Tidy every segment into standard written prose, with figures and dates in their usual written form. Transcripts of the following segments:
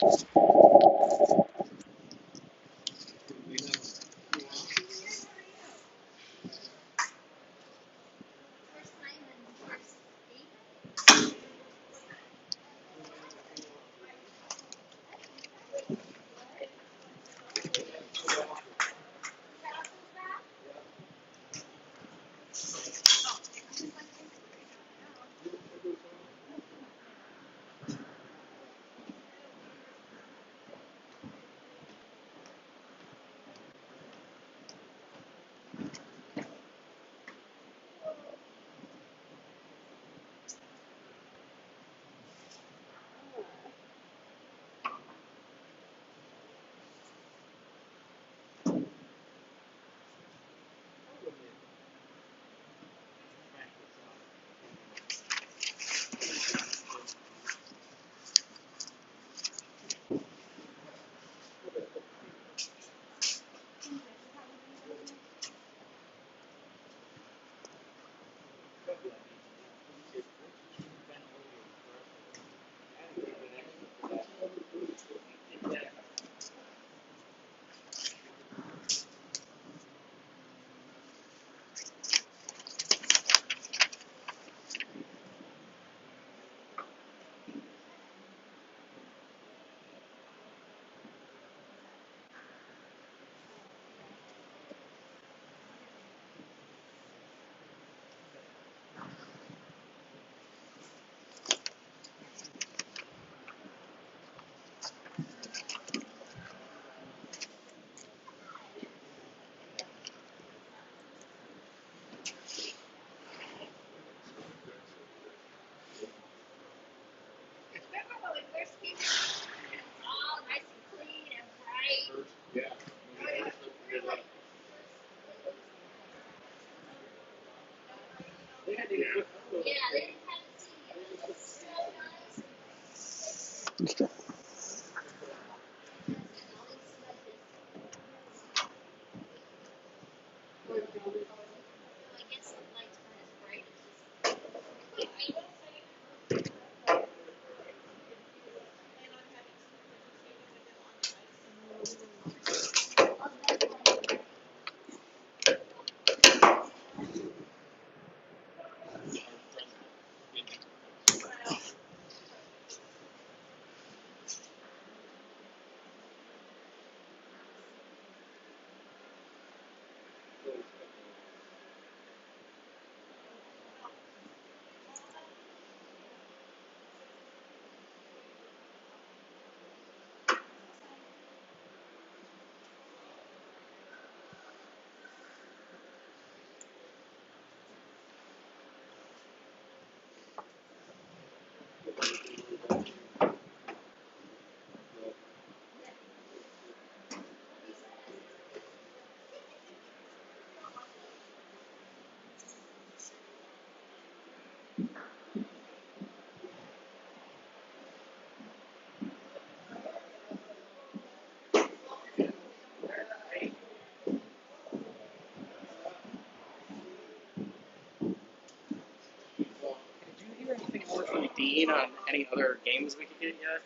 Okay. Did you hear anything more from Dean on any other games we could get yet?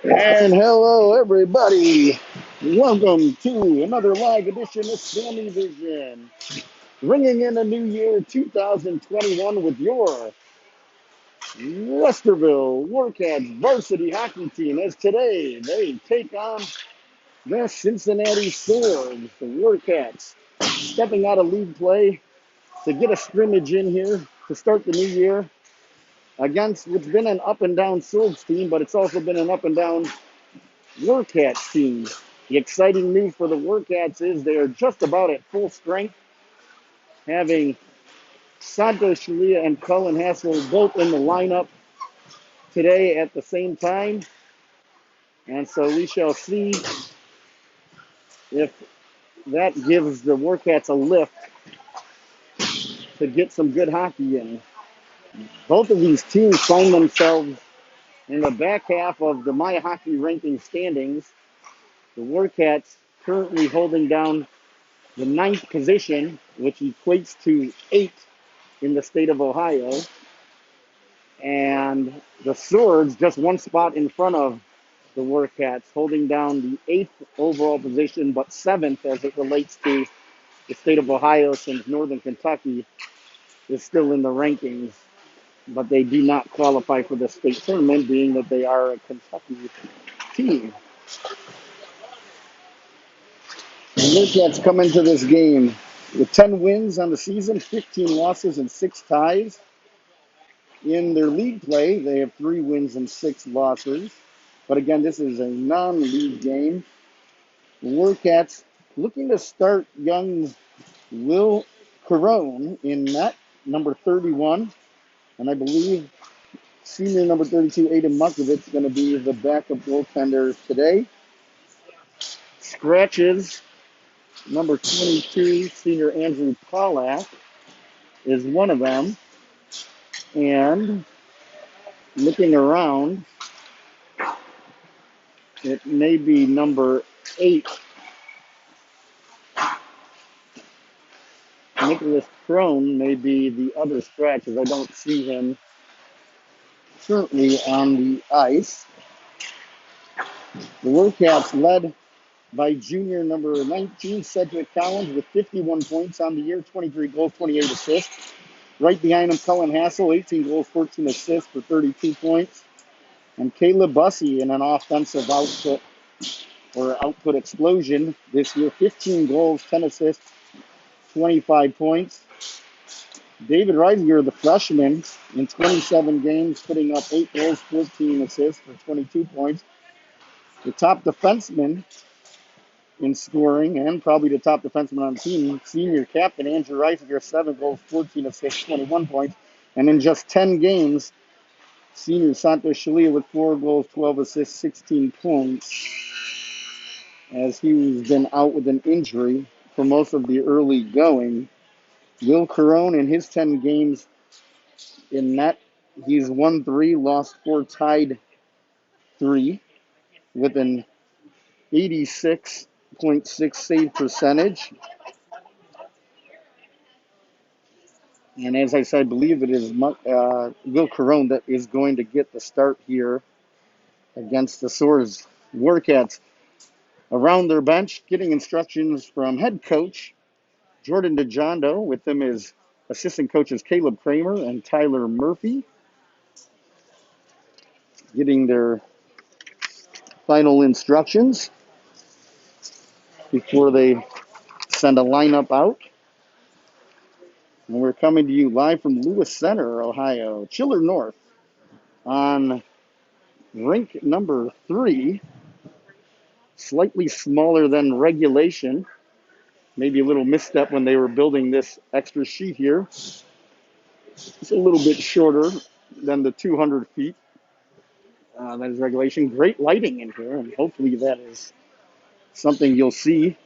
And hello, everybody. Welcome to another live edition of SammyVision, ringing in a new year 2021 with your Westerville Warcats varsity hockey team. As today they take on the Cincinnati Swords, the Warcats, stepping out of league play to get a scrimmage in here to start the new year against what's been an up and down Swords team, but it's also been an up and down Warcats team. The exciting news for the Warcats is they are just about at full strength, having Santos Shalia and Cullen Hassel both in the lineup today at the same time. And so we shall see if that gives the Warcats a lift to get some good hockey in. Both of these teams find themselves in the back half of the My Hockey ranking standings. The Warcats currently holding down the ninth position, which equates to 8 in the state of Ohio. And the Swords just one spot in front of the Warcats, holding down the 8th overall position, but 7th as it relates to the state of Ohio, since Northern Kentucky is still in the rankings. But they do not qualify for the state tournament, being that they are a Kentucky team. The Warcats come into this game with 10 wins on the season, 15 losses, and 6 ties. In their league play, they have 3 wins and 6 losses. But again, this is a non-league game. The Warcats looking to start young Will Carone in net, number 31. And I believe senior number 32, Aiden Mukovic, is going to be the backup goaltender today. Scratches, number 22, senior Andrew Pollack, is one of them. And looking around, it may be number 8, Nicholas Crone, may be the other scratch, as I don't see him currently on the ice. The Warcats led by junior number 19, Cedric Collins, with 51 points on the year, 23 goals, 28 assists. Right behind him, Cullen Hassel, 18 goals, 14 assists for 32 points. And Caleb Bussey in an offensive output explosion this year, 15 goals, 10 assists, 25 points. David Reisinger, the freshman, in 27 games, putting up 8 goals, 14 assists for 22 points. The top defenseman in scoring, and probably the top defenseman on the team, senior captain Andrew Reisinger, 7 goals, 14 assists, 21 points. And in just 10 games, senior Santos Shalia with 4 goals, 12 assists, 16 points, as he's been out with an injury for most of the early going. Will Carone, in his 10 games in net, he's won 3, lost 4, tied 3, with an 86.6 save percentage. And as I said, I believe it is Will Carone that is going to get the start here against the Swords. Warcats around their bench, getting instructions from head coach Jordan DeJondo. With them is assistant coaches Caleb Kramer and Tyler Murphy, getting their final instructions before they send a lineup out. And we're coming to you live from Lewis Center, Ohio, Chiller North, on rink number 3, slightly smaller than regulation. Maybe a little misstep when they were building this extra sheet here. It's a little bit shorter than the 200 feet. That is regulation. Great lighting in here, and hopefully that is something you'll see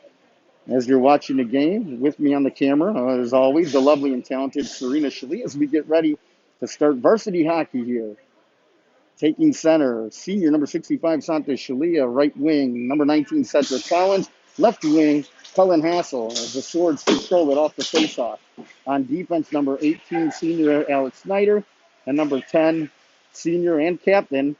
as you're watching the game. With me on the camera, as always, the lovely and talented Serena Shalia, as we get ready to start varsity hockey here. Taking center, senior number 65, Santos Shalia, right wing, number 19, Cedric Collins, left wing, Cullen Hassel, as the Swords control it off the faceoff. On defense, number 18, senior Alex Snyder, and number 10, senior and captain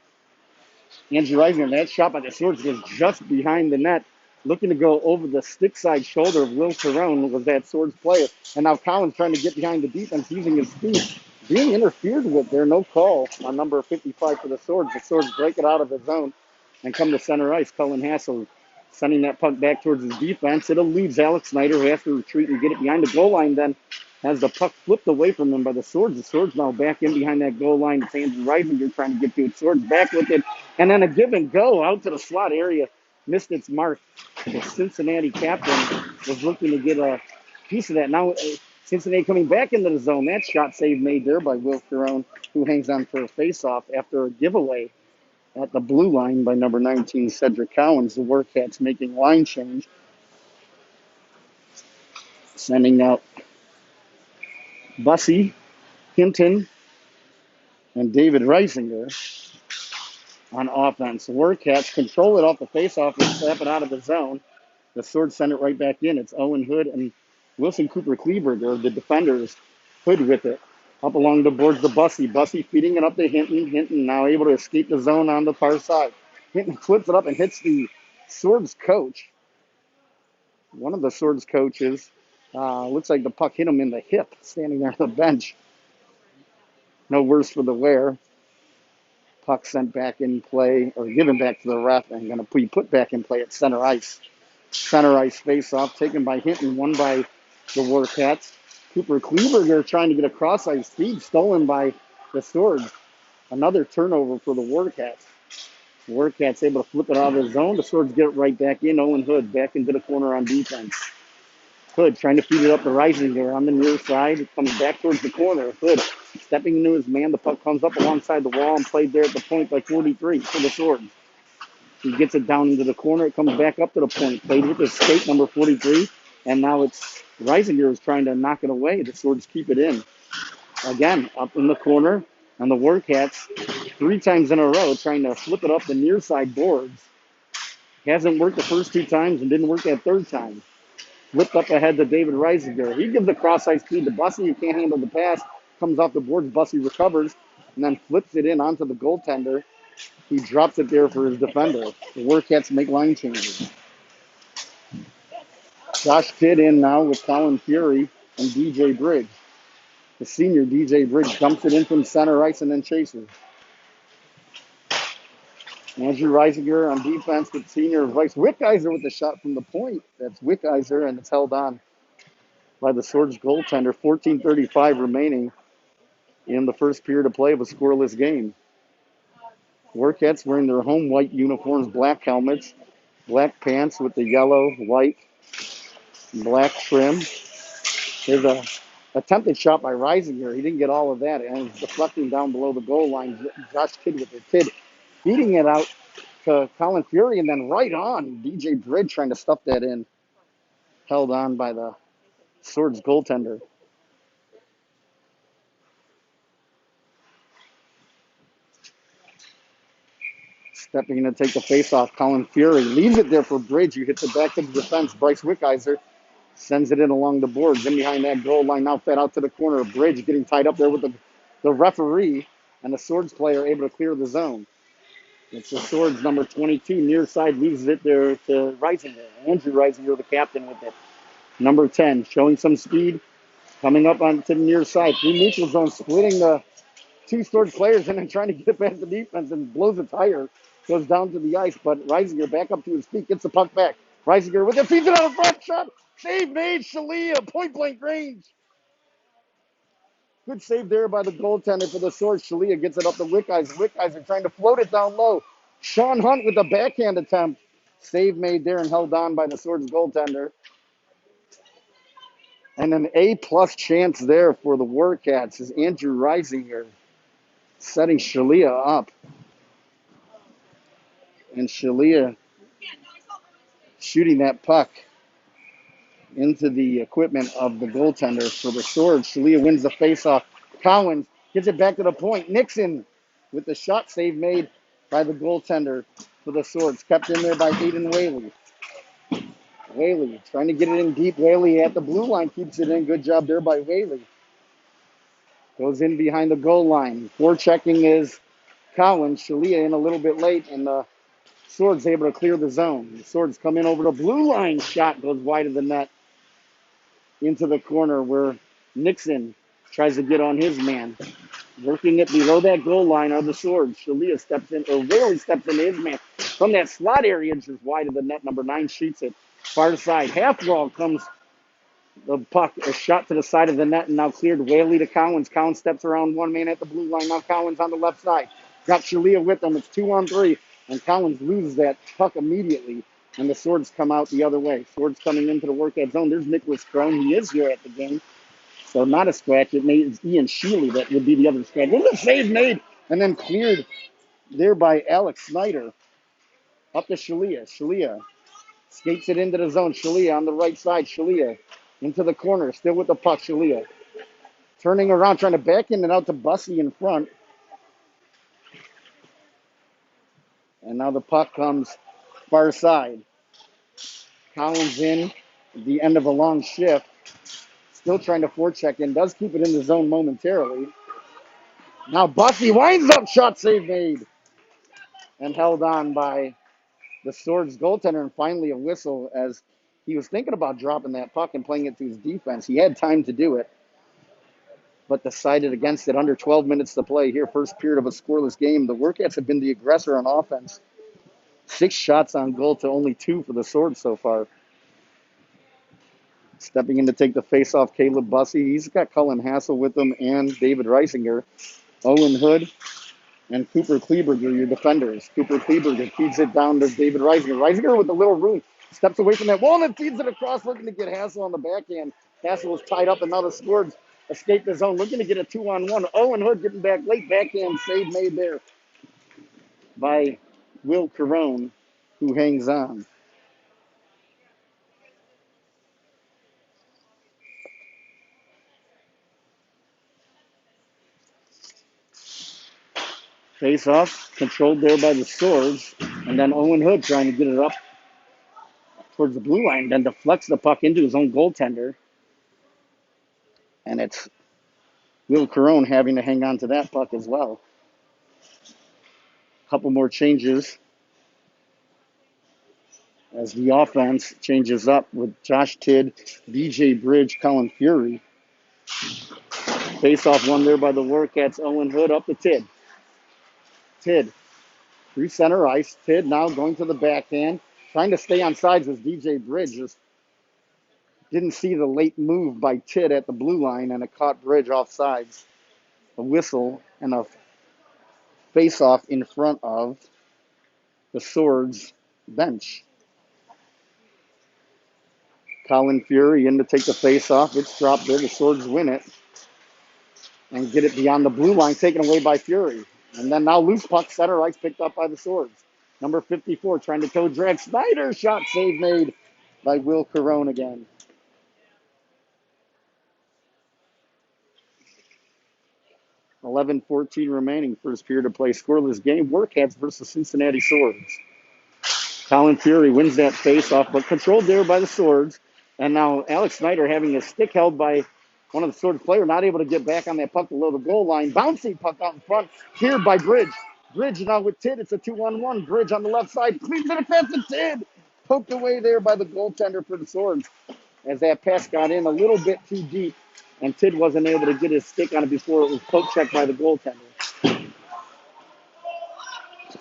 Andrew Reisinger, that shot by the Swords goes just behind the net, looking to go over the stick side shoulder of Will Cerrone was that Swords player. And now Collins trying to get behind the defense using his speed. Being interfered with there, no call on number 55 for the Swords. The Swords break it out of the zone and come to center ice. Cullen Hassel sending that puck back towards his defense. It'll leave Alex Snyder, who has to retreat and get it behind the goal line, then has the puck flipped away from him by the Swords. The Swords now back in behind that goal line. It's Andrew Reisinger trying to get to it. Swords back with it. And then a give and go out to the slot area. Missed its mark. The Cincinnati captain was looking to get a piece of that. Now Cincinnati coming back into the zone. That shot save made there by Will Ferrone, who hangs on for a face-off after a giveaway at the blue line by number 19, Cedric Cowens. The Warcats making line change. Sending out Bussy, Hinton, and David Reisinger on offense. The Warcats control it off the faceoff and slap it out of the zone. The Swords send it right back in. It's Owen Hood and Wilson Cooper Kleberger, the defenders. Hood with it. Up along the boards to Bussy. Bussy feeding it up to Hinton. Hinton now able to escape the zone on the far side. Hinton flips it up and hits the Swords coach. One of the Swords coaches. Looks like the puck hit him in the hip, standing there on the bench. No worse for the wear. Puck sent back in play, or given back to the ref, and going to be put back in play at center ice. Center ice face-off, taken by Hinton, won by the Warcats. Cooper Kleberger trying to get a cross-ice feed, stolen by the Swords. Another turnover for the Warcats. The Warcats able to flip it out of the zone. The Swords get it right back in. Owen Hood back into the corner on defense. Hood trying to feed it up to Reisinger on the near side, coming back towards the corner. Hood stepping into his man. The puck comes up alongside the wall and played there at the point by 43 for the Swords. He gets it down into the corner. It comes back up to the point. Played with his skate, number 43. And now it's Reisinger is trying to knock it away. The Swords keep it in. Again, up in the corner. And the Warcats, 3 times in a row, trying to flip it up the near side boards. Hasn't worked the first 2 times and didn't work that third time. Flipped up ahead to David Reisinger. He gives the cross-ice feed to Bussy, who can't handle the pass. Comes off the boards. Bussy recovers and then flips it in onto the goaltender. He drops it there for his defender. The Warcats make line changes. Josh Kidd in now with Colin Fury and DJ Bridge. The senior DJ Bridge dumps it in from center ice and then chases. Andrew Reisinger on defense with senior Vice Wickizer with the shot from the point. That's Wickizer, and it's held on by the Swords goaltender. 14:35 remaining in the first period of play of a scoreless game. Warcats wearing their home white uniforms, black helmets, black pants with the yellow, white, black trim. There's a attempted shot by Reisinger. He didn't get all of that, and it's deflecting down below the goal line. Josh Kidd with the Kidd feeding it out to Colin Fury, and then right on DJ Bridge trying to stuff that in. Held on by the Swords goaltender. Stepping in to take the face-off, Colin Fury leaves it there for Bridge, who hits it back to the defense. Bryce Wickizer sends it in along the boards. In behind that goal line, now fed out to the corner. Bridge getting tied up there with the referee, and the Swords player able to clear the zone. It's the Swords, number 22, near side, leaves it there to Reisinger. Andrew Reisinger, the captain, with it. Number 10, showing some speed, coming up onto the near side. Through neutral zone, splitting the 2 Swords players and then trying to get it past the defense and blows a tire. Goes down to the ice, but Reisinger back up to his feet, gets the puck back. Reisinger with it, feeds it on the front shot. Save made, Shalia, point-blank range. Good save there by the goaltender for the Swords. Shalia gets it up to Wickizer. Wickizer trying to float it down low. Sean Hunt with the backhand attempt. Save made there and held on by the Swords goaltender. And an A-plus chance there for the Warcats is Andrew Reisinger setting Shalia up. And Shalia shooting that puck into the equipment of the goaltender for the Swords. Shalia wins the faceoff. Collins gets it back to the point. Nixon with the shot save made by the goaltender for the Swords. Kept in there by Aiden Whaley. Whaley trying to get it in deep. Whaley at the blue line keeps it in. Good job there by Whaley. Goes in behind the goal line. Forechecking is Collins. Shalia in a little bit late, and the Swords able to clear the zone. The Swords come in over the blue line. Shot goes wide of the net into the corner where Nixon tries to get on his man. Working it below that goal line are the Swords. Shalia steps in, or Whaley steps into his man. From that slot area, just wide of the net, number 9 shoots it. Far side. Half wall comes the puck, a shot to the side of the net, and now cleared. Whaley to Collins. Collins steps around one man at the blue line. Now Collins on the left side. Got Shalia with him. It's 2-on-3, and Collins loses that puck immediately, and the Swords come out the other way. Swords coming into the Warcat zone. There's Nicholas Crone. He is here at the game. So not a scratch. It's Ian Shealy that would be the other scratch. Look at the save made and then cleared there by Alex Snyder. Up to Shalia. Shalia skates it into the zone. Shalia on the right side. Shalia into the corner. Still with the puck. Shalia turning around, trying to back in and out to Bussy in front. And now the puck comes far side. Collins in at the end of a long shift. Still trying to forecheck in. Does keep it in the zone momentarily. Now Bussy winds up. Shot save made. And held on by the Swords goaltender, and finally a whistle as he was thinking about dropping that puck and playing it to his defense. He had time to do it, but decided against it. Under 12 minutes to play here, first period of a scoreless game. The Warcats have been the aggressor on offense. 6 shots on goal to only 2 for the Swords so far. Stepping in to take the face-off, Caleb Bussy. He's got Cullen Hassel with him and David Reisinger. Owen Hood and Cooper Kleberger, your defenders. Cooper Kleberger feeds it down to David Reisinger. Reisinger with a little room, steps away from that wall and then feeds it across, looking to get Hassel on the backhand. Hassel was tied up, and now the Swords escape the zone, looking to get a 2-on-1. Owen Hood getting back late, backhand save made there by Will Carone, who hangs on. Face off, controlled there by the Swords, and then Owen Hood trying to get it up towards the blue line, then deflects the puck into his own goaltender. And it's Will Carone having to hang on to that puck as well. A couple more changes as the offense changes up with Josh Tidd, DJ Bridge, Colin Fury. Face-off one there by the Warcats. Owen Hood up to Tidd. Tidd through center ice. Tidd now going to the backhand. Trying to stay on sides with DJ Bridge. Just didn't see the late move by Tidd at the blue line, and it caught Bridge off sides. A whistle and a face-off in front of the Swords bench. Colin Fury in to take the face-off. It's dropped there. The Swords win it and get it beyond the blue line, taken away by Fury. And then now loose puck, center ice, picked up by the Swords. Number 54 trying to toe drag. Snyder, shot save made by Will Carone again. $11:14 remaining, first period of play. Scoreless game. Warcats versus Cincinnati Swords. Colin Fury wins that face-off, but controlled there by the Swords. And now Alex Snyder having a stick held by one of the Swords players, not able to get back on that puck below the goal line. Bouncing puck out in front, cleared by Bridge. Bridge now with Tidd. It's a 2-on-1. Bridge on the left side. Cleans it across to Tidd. Poked away there by the goaltender for the Swords as that pass got in a little bit too deep, and Tidd wasn't able to get his stick on it before it was poke checked by the goaltender.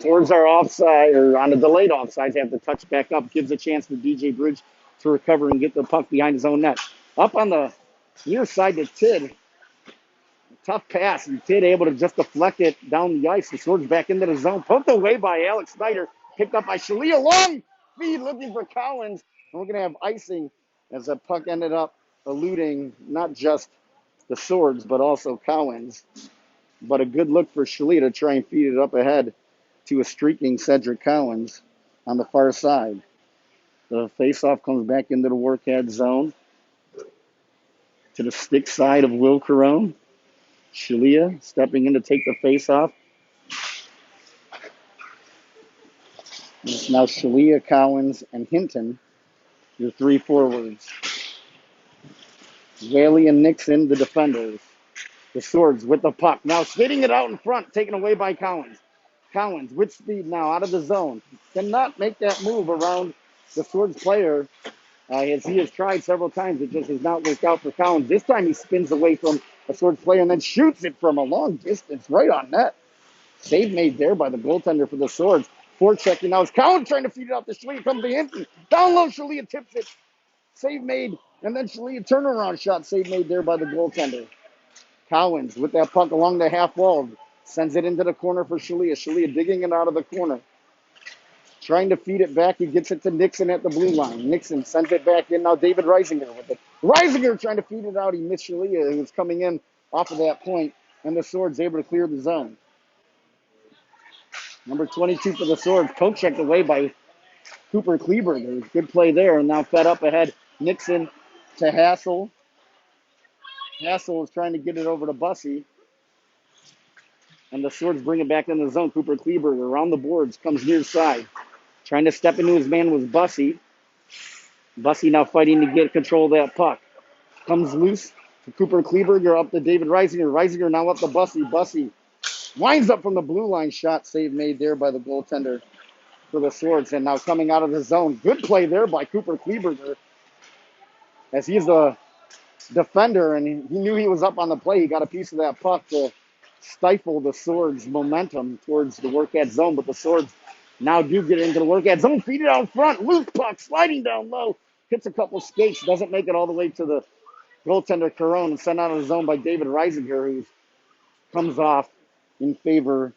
Swords are offside, or on a delayed offside. They have to touch back up. Gives a chance for DJ Bridge to recover and get the puck behind his own net. Up on the near side to Tidd. Tough pass, and Tidd able to just deflect it down the ice. The Swords back into the zone. Poked away by Alex Snyder. Picked up by Shalia. Long feed looking for Collins. And we're going to have icing as the puck ended up eluding not just the Swords, but also Collins. But a good look for Shalia to try and feed it up ahead to a streaking Cedric Collins on the far side. The faceoff comes back into the Warcat zone to the stick side of Will Carone. Shalia stepping in to take the faceoff. It's now Shalia, Collins, and Hinton, your 3 forwards. Whaley and Nixon, the defenders. The Swords with the puck. Now spitting it out in front, taken away by Collins. Collins with speed now out of the zone. Cannot make that move around the Swords player as he has tried several times. It just has not worked out for Collins. This time he spins away from a Swords player and then shoots it from a long distance right on net. Save made there by the goaltender for the Swords. Forechecking now. It's Collins trying to feed it out to Shalia. Comes the Hinton. Down low, Shalia tips it. Save made. And then Shalia turnaround shot. Save made there by the goaltender. Collins with that puck along the half wall. Sends it into the corner for Shalia. Shalia digging it out of the corner. Trying to feed it back. He gets it to Nixon at the blue line. Nixon sends it back in. Now David Reisinger with it. Reisinger trying to feed it out. He missed Shalia, who was coming in off of that point. And the Swords able to clear the zone. Number 22 for the Swords. Poke checked away by Cooper Kleberger. Good play there. And now fed up ahead. Nixon to Hassel. Hassel is trying to get it over to Bussey. And the Swords bring it back in the zone. Cooper Kleberger around the boards. Comes near side. Trying to step into his man was Bussey. Bussey now fighting to get control of that puck. Comes loose to Cooper Kleberger up to David Reisinger. Reisinger now up to Bussey. Bussey winds up from the blue line. Shot save made there by the goaltender for the Swords. And now coming out of the zone. Good play there by Cooper Kleberger. As he's the defender and he knew he was up on the play. He got a piece of that puck to stifle the Swords' momentum towards the Warcats zone. But the Swords now do get into the Warcats zone. Feed it out front. Loose puck sliding down low. Hits a couple skates. Doesn't make it all the way to the goaltender Caron and sent out of the zone by David Reisinger, who comes off in favor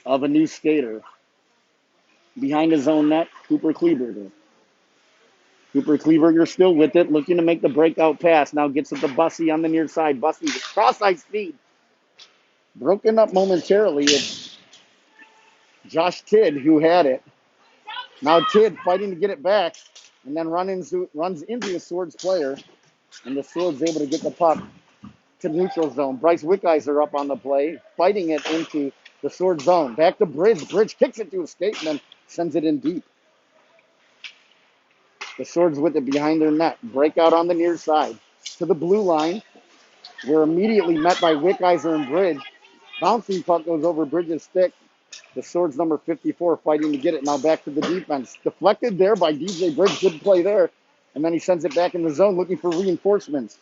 of a new skater. Behind his own net, Cooper Kleberger. Cooper Kleberger still with it, looking to make the breakout pass. Now gets it to Bussey on the near side. Bussey with cross-ice speed. Broken up momentarily. It's Josh Tidd who had it. Now Tidd fighting to get it back and then runs into a Swords player. And the Swords able to get the puck to neutral zone. Bryce Wickheiser up on the play, fighting it into the Sword zone. Back to Bridge. Bridge kicks it to escape and then sends it in deep. The Swords with it behind their net. Breakout on the near side to the blue line. We're immediately met by Wickheiser and Bridge. Bouncing puck goes over Bridge's stick. The Swords number 54 fighting to get it. Now back to the defense. Deflected there by DJ Bridge. Good play there. And then he sends it back in the zone looking for reinforcements.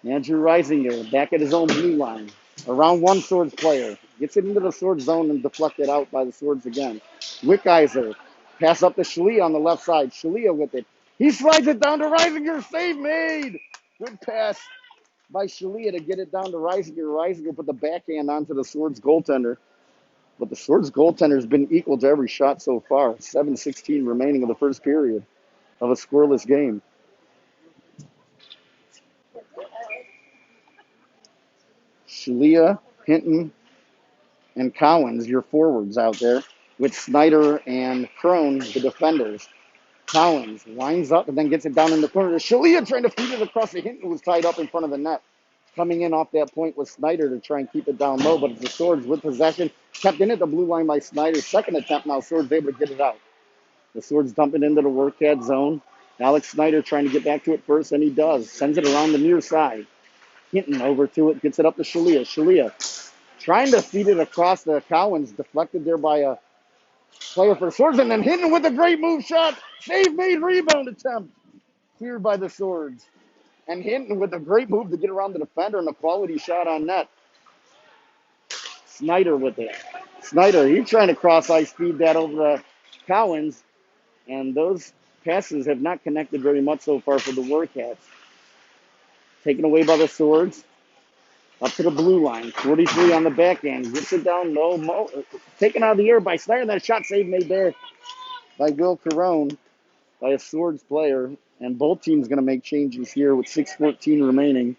Andrew Reisinger back at his own blue line. Around one Swords player. Gets it into the Swords zone and deflected out by the Swords again. Wickheiser. Pass up to Shalia on the left side. Shalia with it. He slides it down to Reisinger. Save made. Good pass by Shalia to get it down to Reisinger. Reisinger put the backhand onto the Swords goaltender. But the Swords goaltender has been equal to every shot so far. 7:16 remaining of the first period of a scoreless game. Shalia, Hinton, and Collins, your forwards out there, with Snyder and Crone, the defenders. Collins lines up and then gets it down in the corner. Shalia trying to feed it across the Hinton, was tied up in front of the net. Coming in off that point was Snyder to try and keep it down low, but it's the Swords with possession. Kept in at the blue line by Snyder. Second attempt now, Swords able to get it out. The Swords dump it into the Warcat zone. Alex Snyder trying to get back to it first, and he does. Sends it around the near side. Hinton over to it, gets it up to Shalia. Shalia trying to feed it across the Collins, deflected there by a player for the Swords, and then Hinton with a great move shot. Save made, rebound attempt. Cleared by the Swords. And Hinton with a great move to get around the defender and a quality shot on net. Snyder with it. Snyder, he's trying to cross-ice feed that over to Collins, and those passes have not connected very much so far for the Warcats. Taken away by the Swords. Up to the blue line. 43 on the backhand. Gets it down low. Taken out of the air by Snyder. That shot save made there by Will Caron, by a Swords player. And both teams going to make changes here with 6:14 remaining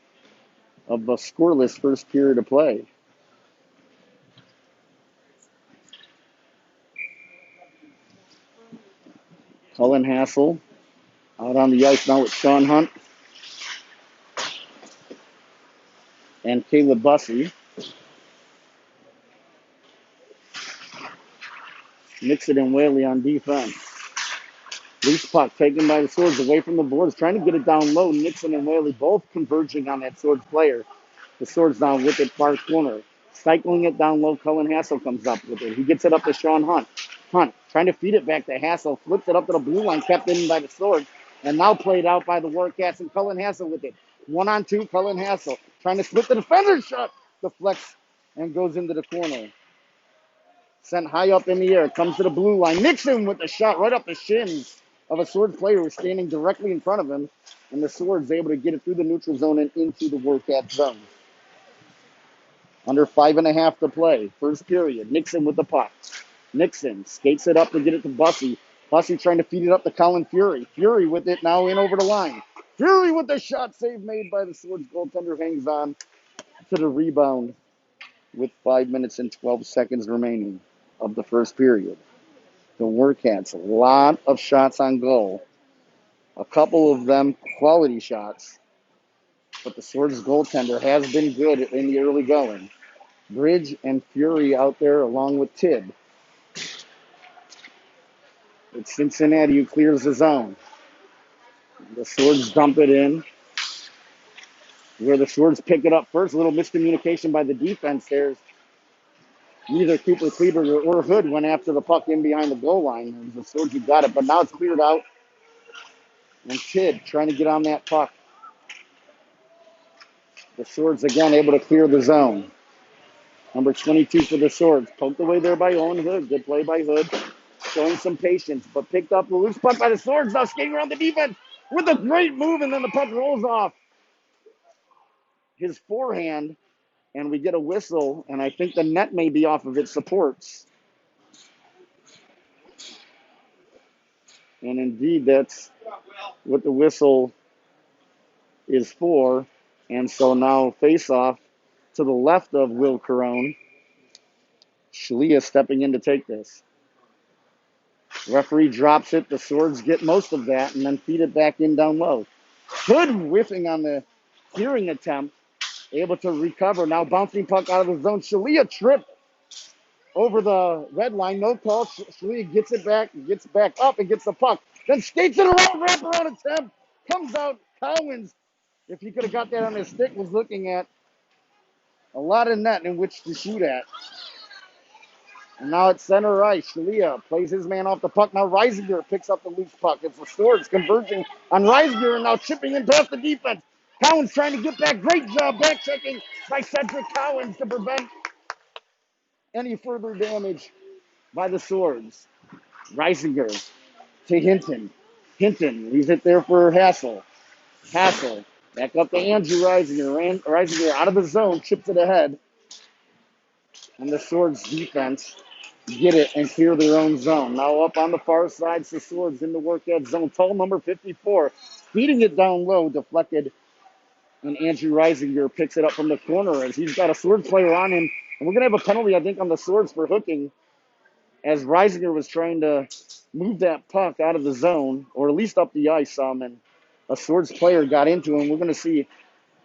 of the scoreless first period of play. Cullen Hassel out on the ice now with Sean Hunt and Caleb Bussey. Nixon and Whaley on defense. Loose puck taken by the Swords away from the boards, trying to get it down low. Nixon and Whaley both converging on that Swords player. The Swords now with it far corner. Cycling it down low, Cullen Hassel comes up with it. He gets it up to Sean Hunt. Hunt trying to feed it back to Hassel, flips it up to the blue line, kept in by the Swords, and now played out by the Warcats and Cullen Hassel with it. 1-on-2, Cullen Hassel trying to split the defender's shot, deflects and goes into the corner. Sent high up in the air, comes to the blue line. Nixon with the shot right up the shins of a Swords player who's standing directly in front of him, and the Swords able to get it through the neutral zone and into the Warcat zone. Under 5.5 to play. First period. Nixon with the puck. Nixon skates it up to get it to Bussy. Bussy trying to feed it up to Colin Fury. Fury with it now in over the line. Fury with the shot save made by the Swords goaltender, hangs on to the rebound with 5 minutes and 12 seconds remaining of the first period. The Warcats, a lot of shots on goal. A couple of them quality shots. But the Swords goaltender has been good in the early going. Bridge and Fury out there along with Tidd. It's Cincinnati who clears the zone. The Swords dump it in. Where the Swords pick it up first. A little miscommunication by the defense there. Neither Cooper Kleber or Hood went after the puck in behind the goal line. It was the Swords who got it, but now it's cleared out. And Tidd trying to get on that puck. The Swords again able to clear the zone. Number 22 for the Swords. Poked away there by Owen Hood. Good play by Hood. Showing some patience, but picked up the loose puck by the Swords. Now skating around the defense with a great move, and then the puck rolls off his forehand, and we get a whistle, and I think the net may be off of its supports. And indeed, that's what the whistle is for. And so now face-off to the left of Will Carone. Shalia stepping in to take this. Referee drops it. The Swords get most of that and then feed it back in down low. Hood whiffing on the clearing attempt. Able to recover. Now bouncing puck out of the zone. Shalia tripped over the red line. No call. Shalia gets it back. Gets back up and gets the puck. Then skates it around. Wraparound attempt. Comes out. Cowens, if he could have got that on his stick, was looking at a lot of net in which to shoot at. And now it's center ice. Shalia plays his man off the puck. Now Reisinger picks up the loose puck. It's the Swords converging on Reisinger and now chipping in past the defense. Cowens trying to get back. Great job back checking by Cedric Cowens to prevent any further damage by the Swords. Reisinger to Hinton. Hinton leaves it there for Hassel. Hassel back up to Andrew Reisinger. Reisinger out of the zone, chips it ahead. And the Swords defense get it and clear their own zone. Now up on the far side, the Swords in the Warcat zone. Tall number 54, feeding it down low, deflected. And Andrew Reisinger picks it up from the corner as he's got a Swords player on him. And we're going to have a penalty, I think, on the Swords for hooking as Reisinger was trying to move that puck out of the zone, or at least up the ice some, and a Swords player got into him. We're going to see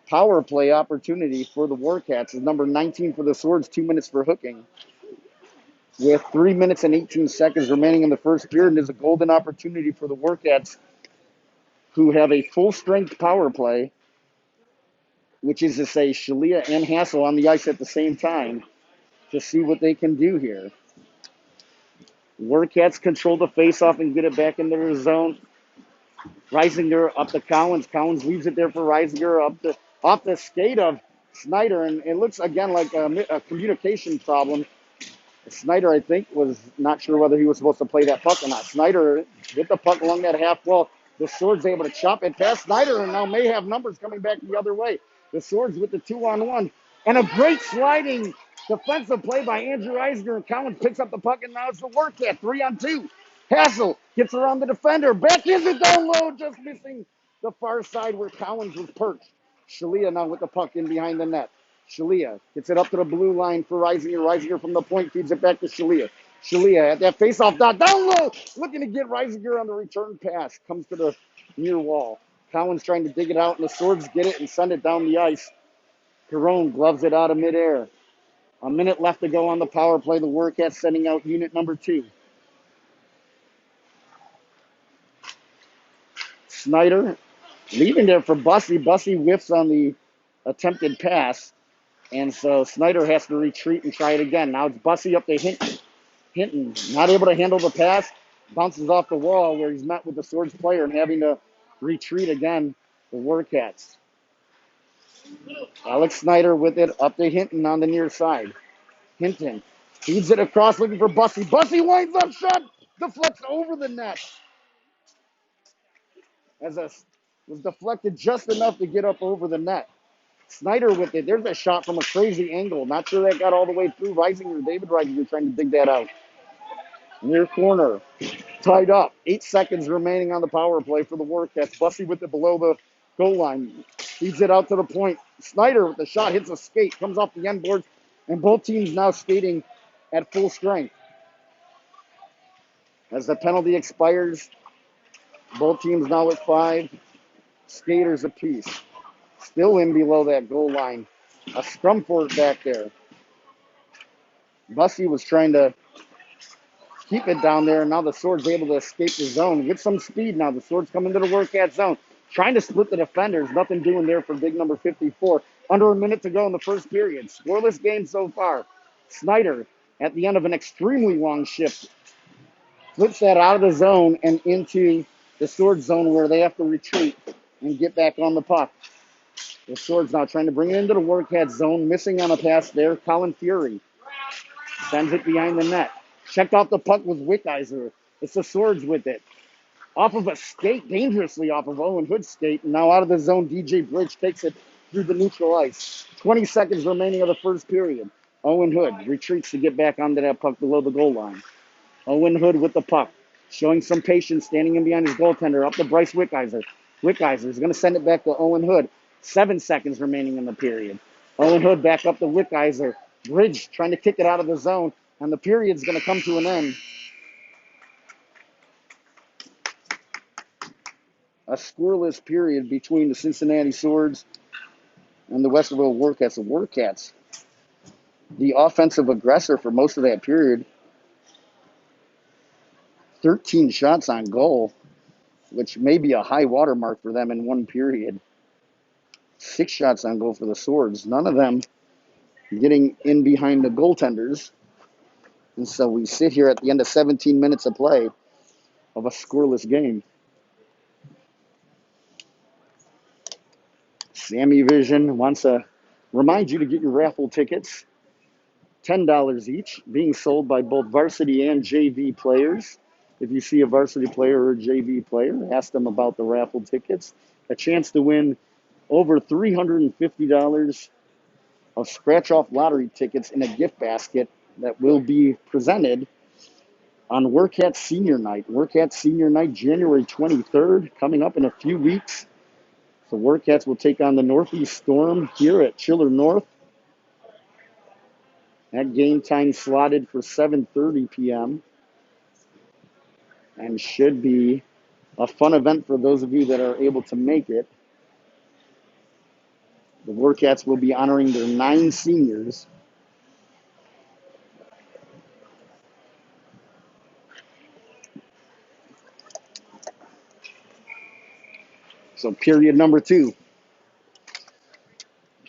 power play opportunity for the Warcats. Is number 19 for the Swords, 2 minutes for hooking. With 3 minutes and 18 seconds remaining in the first period, there's a golden opportunity for the Warcats, who have a full-strength power play, which is to say Shalia and Hassel on the ice at the same time, to see what they can do here. Warcats control the face-off and get it back into their zone. Reisinger up to Cowens. Cowens leaves it there for Reisinger off the skate of Snyder, and it looks again like a communication problem. Snyder, I think, was not sure whether he was supposed to play that puck or not. Snyder hit the puck along that half wall. The Swords able to chop it past Snyder, and now may have numbers coming back the other way. The Swords with the 2-on-1. And a great sliding defensive play by Andrew Eisner, and Collins picks up the puck, and now it's the Warcat, 3-on-2. Hassel gets around the defender. Back is it down low, just missing the far side where Collins was perched. Shalia now with the puck in behind the net. Shalia gets it up to the blue line for Reisinger. Reisinger from the point feeds it back to Shalia. Shalia at that faceoff dot down low, looking to get Reisinger on the return pass. Comes to the near wall. Collins trying to dig it out, and the Swords get it and send it down the ice. Carone gloves it out of midair. A minute left to go on the power play. The Warcats sending out unit number 2. Snyder leaving there for Bussy. Bussy whiffs on the attempted pass. And so Snyder has to retreat and try it again. Now it's Bussy up to Hinton. Hinton, not able to handle the pass, bounces off the wall where he's met with the Swords player and having to retreat again. The Warcats. Alex Snyder with it up to Hinton on the near side. Hinton feeds it across looking for Bussy. Bussy winds up shot, deflects over the net. As a was deflected just enough to get up over the net. Snyder with it. There's a shot from a crazy angle. Not sure that got all the way through. David Reisinger trying to dig that out. Near corner. Tied up. 8 seconds remaining on the power play for the Warcats. Bussy with it below the goal line. Feeds it out to the point. Snyder with the shot hits a skate. Comes off the end boards. And both teams now skating at full strength. As the penalty expires, both teams now with 5 skaters apiece. Still in below that goal line. A scrum for it back there. Bussy was trying to keep it down there, and now the Swords able to escape the zone. Get some speed now. The Swords come into the Warcat zone. Trying to split the defenders. Nothing doing there for big number 54. Under a minute to go in the first period. Scoreless game so far. Snyder, at the end of an extremely long shift, flips that out of the zone and into the Swords zone where they have to retreat and get back on the puck. The Swords now trying to bring it into the Warcat zone. Missing on a pass there. Colin Fury sends it behind the net. Checked off the puck with Wickheiser. It's the Swords with it. Off of a skate, dangerously off of Owen Hood's skate. And now out of the zone, DJ Bridge takes it through the neutral ice. 20 seconds remaining of the first period. Owen Hood retreats to get back onto that puck below the goal line. Owen Hood with the puck. Showing some patience, standing in behind his goaltender. Up to Bryce Wickheiser. Wickheiser is going to send it back to Owen Hood. 7 seconds remaining in the period. Owen Hood back up to Wickheiser. Bridge trying to kick it out of the zone. And the period's going to come to an end. A scoreless period between the Cincinnati Swords and the Westerville Warcats. The Warcats, the offensive aggressor for most of that period. 13 shots on goal, which may be a high watermark for them in one period. 6 shots on goal for the Swords. None of them getting in behind the goaltenders. And so we sit here at the end of 17 minutes of play of a scoreless game. SammyVision wants to remind you to get your raffle tickets. $10 each, being sold by both varsity and JV players. If you see a varsity player or a JV player, ask them about the raffle tickets. A chance to win over $350 of scratch-off lottery tickets in a gift basket that will be presented on Warcats Senior Night. Warcats Senior Night, January 23rd, coming up in a few weeks. The Warcats will take on the Northeast Storm here at Chiller North. That game time slotted for 7:30 p.m. and should be a fun event for those of you that are able to make it. The Warcats will be honoring their 9 seniors. So period number 2.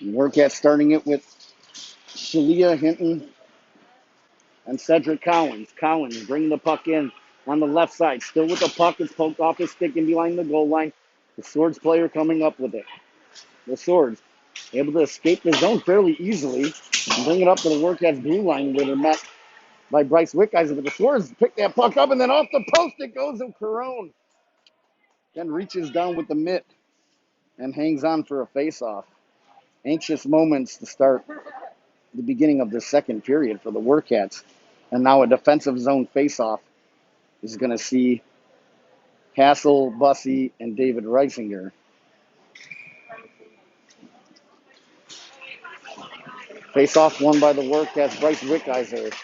The Warcats starting it with Shalia Hinton and Cedric Collins. Collins bringing the puck in on the left side. Still with the puck. It's poked off his stick and behind the goal line. The Swords player coming up with it. The Swords able to escape the zone fairly easily and bring it up to the Warcats blue line where they're met by Bryce Wickheiser. But the Swords pick that puck up and then off the post it goes to Carone. Then reaches down with the mitt and hangs on for a face-off. Anxious moments to start the beginning of the second period for the Warcats. And now a defensive zone face-off is going to see Hassel, Bussy, and David Reisinger. Face-off won by the Warcats. Bryce Wickheiser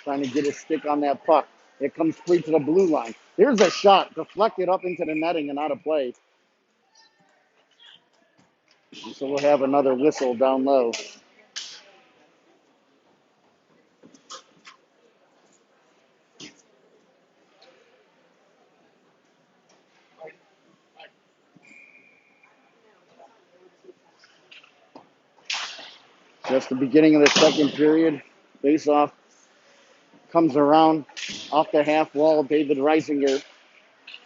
trying to get his stick on that puck. It comes free to the blue line. There's a shot deflected up into the netting and out of play. And so we'll have another whistle down low. Just the beginning of the second period. Face-off comes around off the half wall. David Reisinger,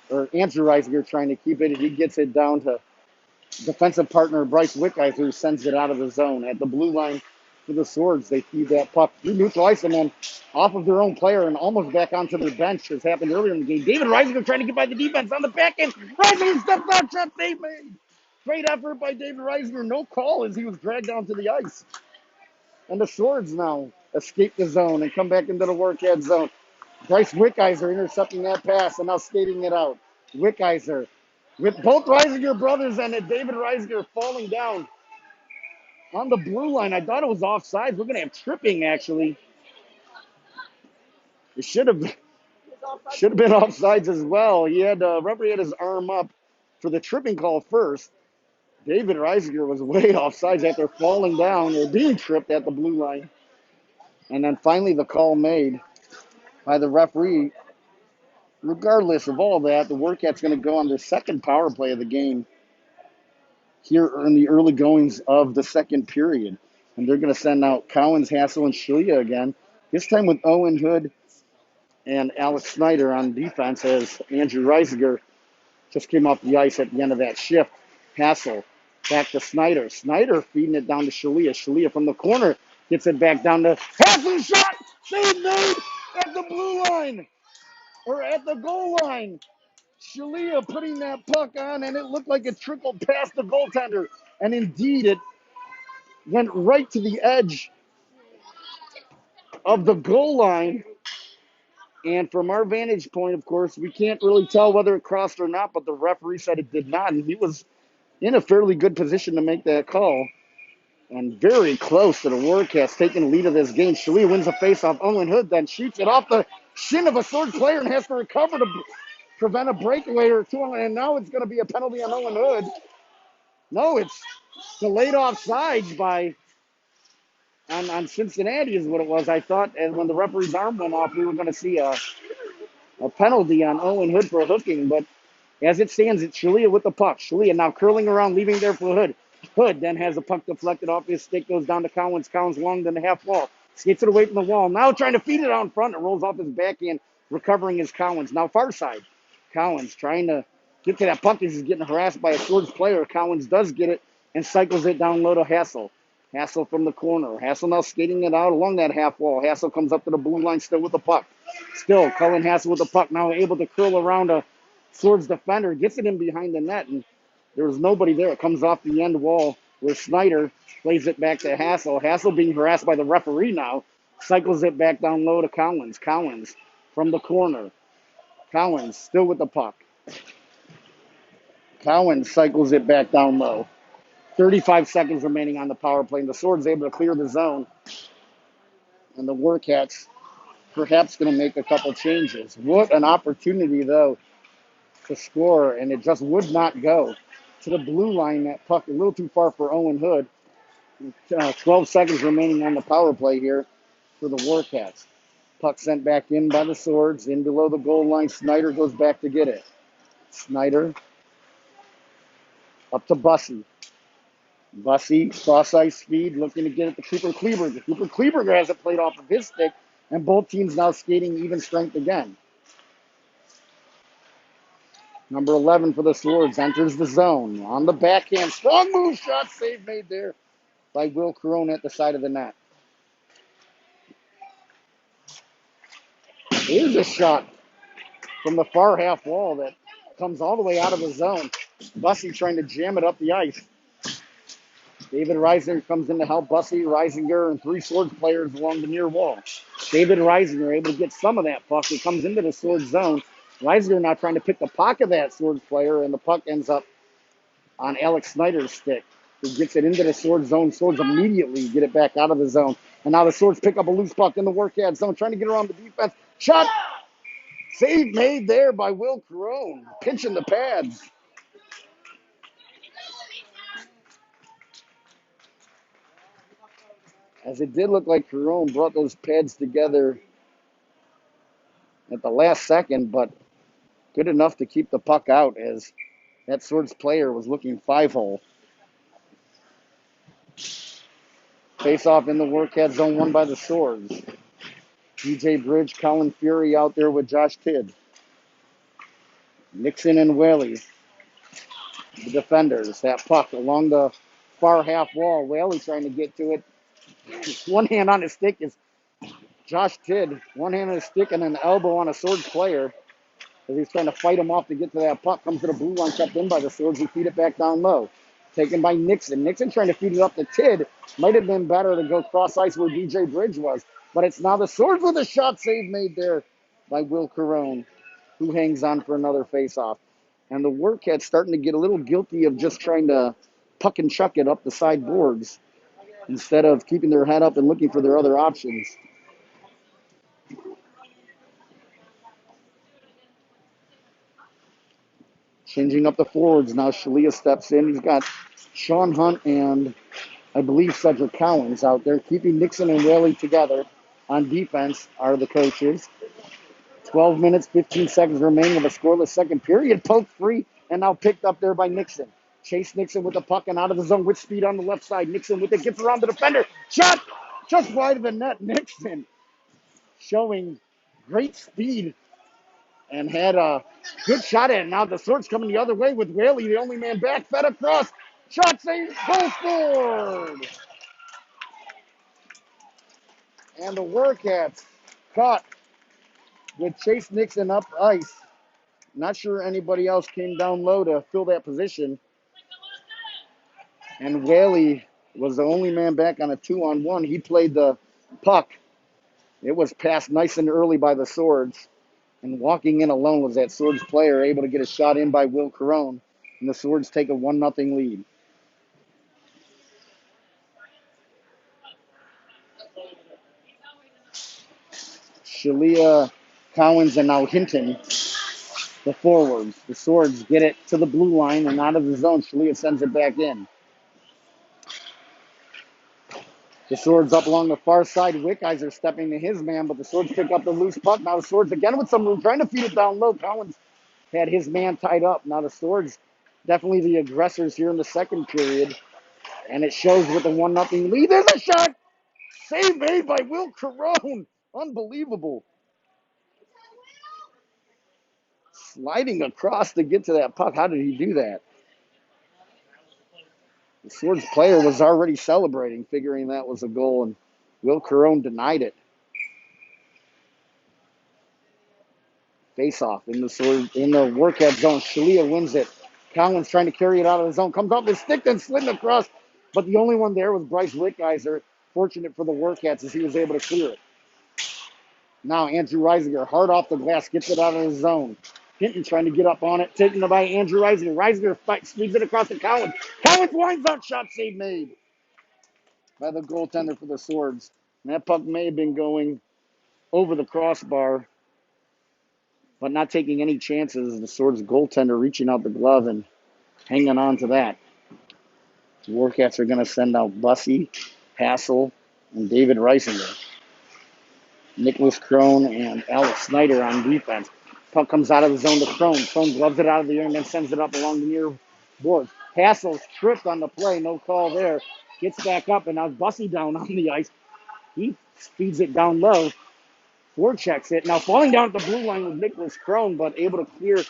or Andrew Reisinger, trying to keep it. He gets it down to defensive partner Bryce Wickizer, who sends it out of the zone. At the blue line for the Swords, they feed that puck through neutral ice and then off of their own player and almost back onto their bench, as happened earlier in the game. David Reisinger trying to get by the defense on the back end. Reisinger steps out, shot save made. Great effort by David Reisinger. No call as he was dragged onto the ice. And the Swords now escape the zone and come back into the Warcats zone. Bryce Wickizer intercepting that pass and now skating it out. Wickizer with both Reisinger brothers and David Reisinger falling down on the blue line. I thought it was offsides. We're going to have tripping, actually. It should have been offsides as well. Referee had his arm up for the tripping call first. David Reisinger was way offsides after falling down or being tripped at the blue line. And then finally the call made by the referee. Regardless of all that, the Warcats going to go on their second power play of the game here in the early goings of the second period. And they're going to send out Cowens, Hassel, and Shulia again, this time with Owen Hood and Alex Snyder on defense, as Andrew Reisinger just came off the ice at the end of that shift. Hassel back to Snyder. Snyder feeding it down to Shulia. Shulia from the corner gets it back down to Hassel. Shot! Save made at the blue line, or at the goal line. Shulia putting that puck on, and it looked like it trickled past the goaltender. And indeed, it went right to the edge of the goal line. And from our vantage point, of course, we can't really tell whether it crossed or not, but the referee said it did not. And he was in a fairly good position to make that call. And very close to the Warcats taking the lead of this game. Shulia wins the faceoff. Owen Hood then shoots it off the shin of a Sword player and has to recover to prevent a breakaway or two. And now it's going to be a penalty on Owen Hood. No, it's delayed offsides on Cincinnati is what it was. I thought, and when the referee's arm went off, we were going to see a penalty on Owen Hood for hooking. But as it stands, it's Shulia with the puck. Shulia now curling around, leaving there for Hood. Hood then has the puck deflected off his stick, goes down to Cowens. Cowens long than the half wall. Skates it away from the wall. Now trying to feed it out in front. It rolls off his backhand, recovering his Cowens. Now far side. Cowens trying to get to that puck as he's getting harassed by a Swords player. Cowens does get it and cycles it down low to Hassel. Hassel from the corner. Hassel now skating it out along that half wall. Hassel comes up to the blue line still with the puck. Still, Cullen Hassel with the puck. Now able to curl around a Swords defender. Gets it in behind the net, and there was nobody there. It comes off the end wall where Snyder plays it back to Hassel. Hassel being harassed by the referee now. Cycles it back down low to Cowens. Cowens from the corner. Cowens still with the puck. Cowens cycles it back down low. 35 seconds remaining on the power play. And the Swords able to clear the zone. And the Warcats perhaps going to make a couple changes. What an opportunity, though, to score. And it just would not go to the blue line. That puck a little too far for Owen Hood. 12 seconds remaining on the power play here for the Warcats. Puck sent back in by the Swords. In below the goal line. Snyder goes back to get it. Snyder up to Bussy. Bussy, cross-ice speed, looking to get it to Cooper Kleberger. Cooper Kleberger has it played off of his stick, and both teams now skating even strength again. Number 11 for the Swords enters the zone. On the backhand, strong move, shot, save made there by Will Corone at the side of the net. Here's a shot from the far half wall that comes all the way out of the zone. Bussy trying to jam it up the ice. David Reisinger comes in to help Bussy, Reisinger, and three Swords players along the near wall. David Reisinger able to get some of that puck. He comes into the Swords zone. Reisinger now trying to pick the pocket of that Swords player, and the puck ends up on Alex Snyder's stick. He gets it into the Swords zone. Swords immediately get it back out of the zone. And now the Swords pick up a loose puck in the Warcats zone, trying to get around the defense. Shot! Save made there by Will Corone, pinching the pads. As it did look like Corone brought those pads together at the last second, but good enough to keep the puck out as that Swords player was looking 5-hole. Face off in the Warcat zone, won by the Swords. DJ Bridge, Colin Fury out there with Josh Tidd. Nixon and Whaley, the defenders. That puck along the far half wall. Whaley trying to get to it. One hand on his stick is Josh Tidd. One hand on his stick and an elbow on a Swords player as he's trying to fight him off to get to that puck. Comes to the blue line, kept in by the Swords, who feed it back down low. Taken by Nixon. Nixon trying to feed it up to Tidd. Might have been better to go cross ice where DJ Bridge was. But it's now the Swords with a shot save made there by Will Carone, who hangs on for another face-off. And the Warcats starting to get a little guilty of just trying to puck and chuck it up the side boards instead of keeping their head up and looking for their other options. Changing up the forwards. Now Shalia steps in. He's got Sean Hunt and I believe Cedric Collins out there. Keeping Nixon and Whaley together on defense are the coaches. 12 minutes, 15 seconds remaining of a scoreless second period. Poked free and now picked up there by Nixon. Chase Nixon with the puck and out of the zone with speed on the left side. Nixon with it, gets around the defender. Shot just wide of the net. Nixon showing great speed and had a good shot at it. Now the Swords coming the other way with Whaley, the only man back, fed across. Shot saved, goal scored. And the Warcats caught with Chase Nixon up ice. Not sure anybody else came down low to fill that position. And Whaley was the only man back on a 2-on-1. He played the puck. It was passed nice and early by the Swords. And walking in alone was that Swords player able to get a shot in by Will Carone. And the Swords take a 1-0 lead. Shalia, Collins, and now Hinton, the forwards. The Swords get it to the blue line and out of the zone. Shalia sends it back in. The Swords up along the far side. Wickheiser stepping to his man, but the Swords pick up the loose puck. Now the Swords again with some room, trying to feed it down low. Collins had his man tied up. Now the Swords definitely the aggressors here in the second period. And it shows with the 1-0 lead. There's a shot! Save made by Will Carone. Unbelievable. Sliding across to get to that puck. How did he do that? The Swords player was already celebrating, figuring that was a goal, and Will Carone denied it. Face-off in the Warcat zone. Shalia wins it. Collins trying to carry it out of the zone. Comes off his stick, then sliding across. But the only one there was Bryce Wickheiser. Fortunate for the Warcats as he was able to clear it. Now Andrew Reisinger, hard off the glass, gets it out of the zone. Hinton trying to get up on it, taken by Andrew Reisinger. Reisinger sweeps it across to Collins. Collins winds up, shot save made by the goaltender for the Swords. And that puck may have been going over the crossbar, but not taking any chances. The Swords goaltender reaching out the glove and hanging on to that. The Warcats are going to send out Bussey, Hassel, and David Reisinger. Nicholas Crone and Alex Snyder on defense. Puck comes out of the zone to Crone. Crone gloves it out of the air and then sends it up along the near boards. Hassel tripped on the play. No call there. Gets back up, and now Bussey down on the ice. He feeds it down low. Forechecks it. Now falling down at the blue line with Nicholas Crone, but able to clear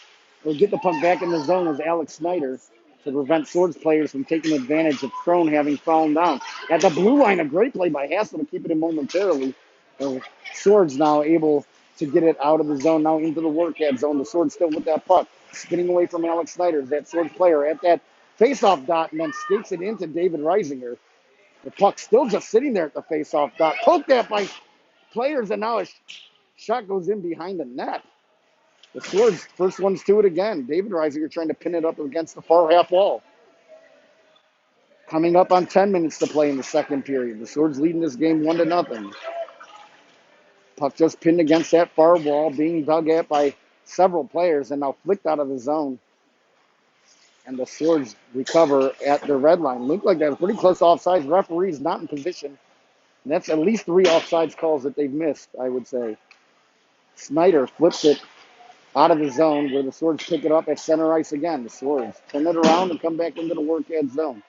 or get the puck back in the zone was Alex Snyder to prevent Swords players from taking advantage of Crone having fallen down. At the blue line, a great play by Hassel to keep it in momentarily. The Swords now able to get it out of the zone, now into the Warcat zone. The Swords still with that puck. Spinning away from Alex Snyder. That Swords player at that face-off dot and then skates it into David Reisinger. The puck still just sitting there at the face-off dot. Poked at by players, and now a shot goes in behind the net. The Swords, first one's to it again. David Reisinger trying to pin it up against the far half wall. Coming up on 10 minutes to play in the second period. The Swords leading this game 1-0. Puck just pinned against that far wall, being dug at by several players and now flicked out of the zone. And the Swords recover at the red line. Looked like that was pretty close offsides. Referee's not in position. And that's at least 3 offsides calls that they've missed, I would say. Snyder flips it out of the zone where the Swords pick it up at center ice again. The Swords turn it around and come back into the Warcat zone.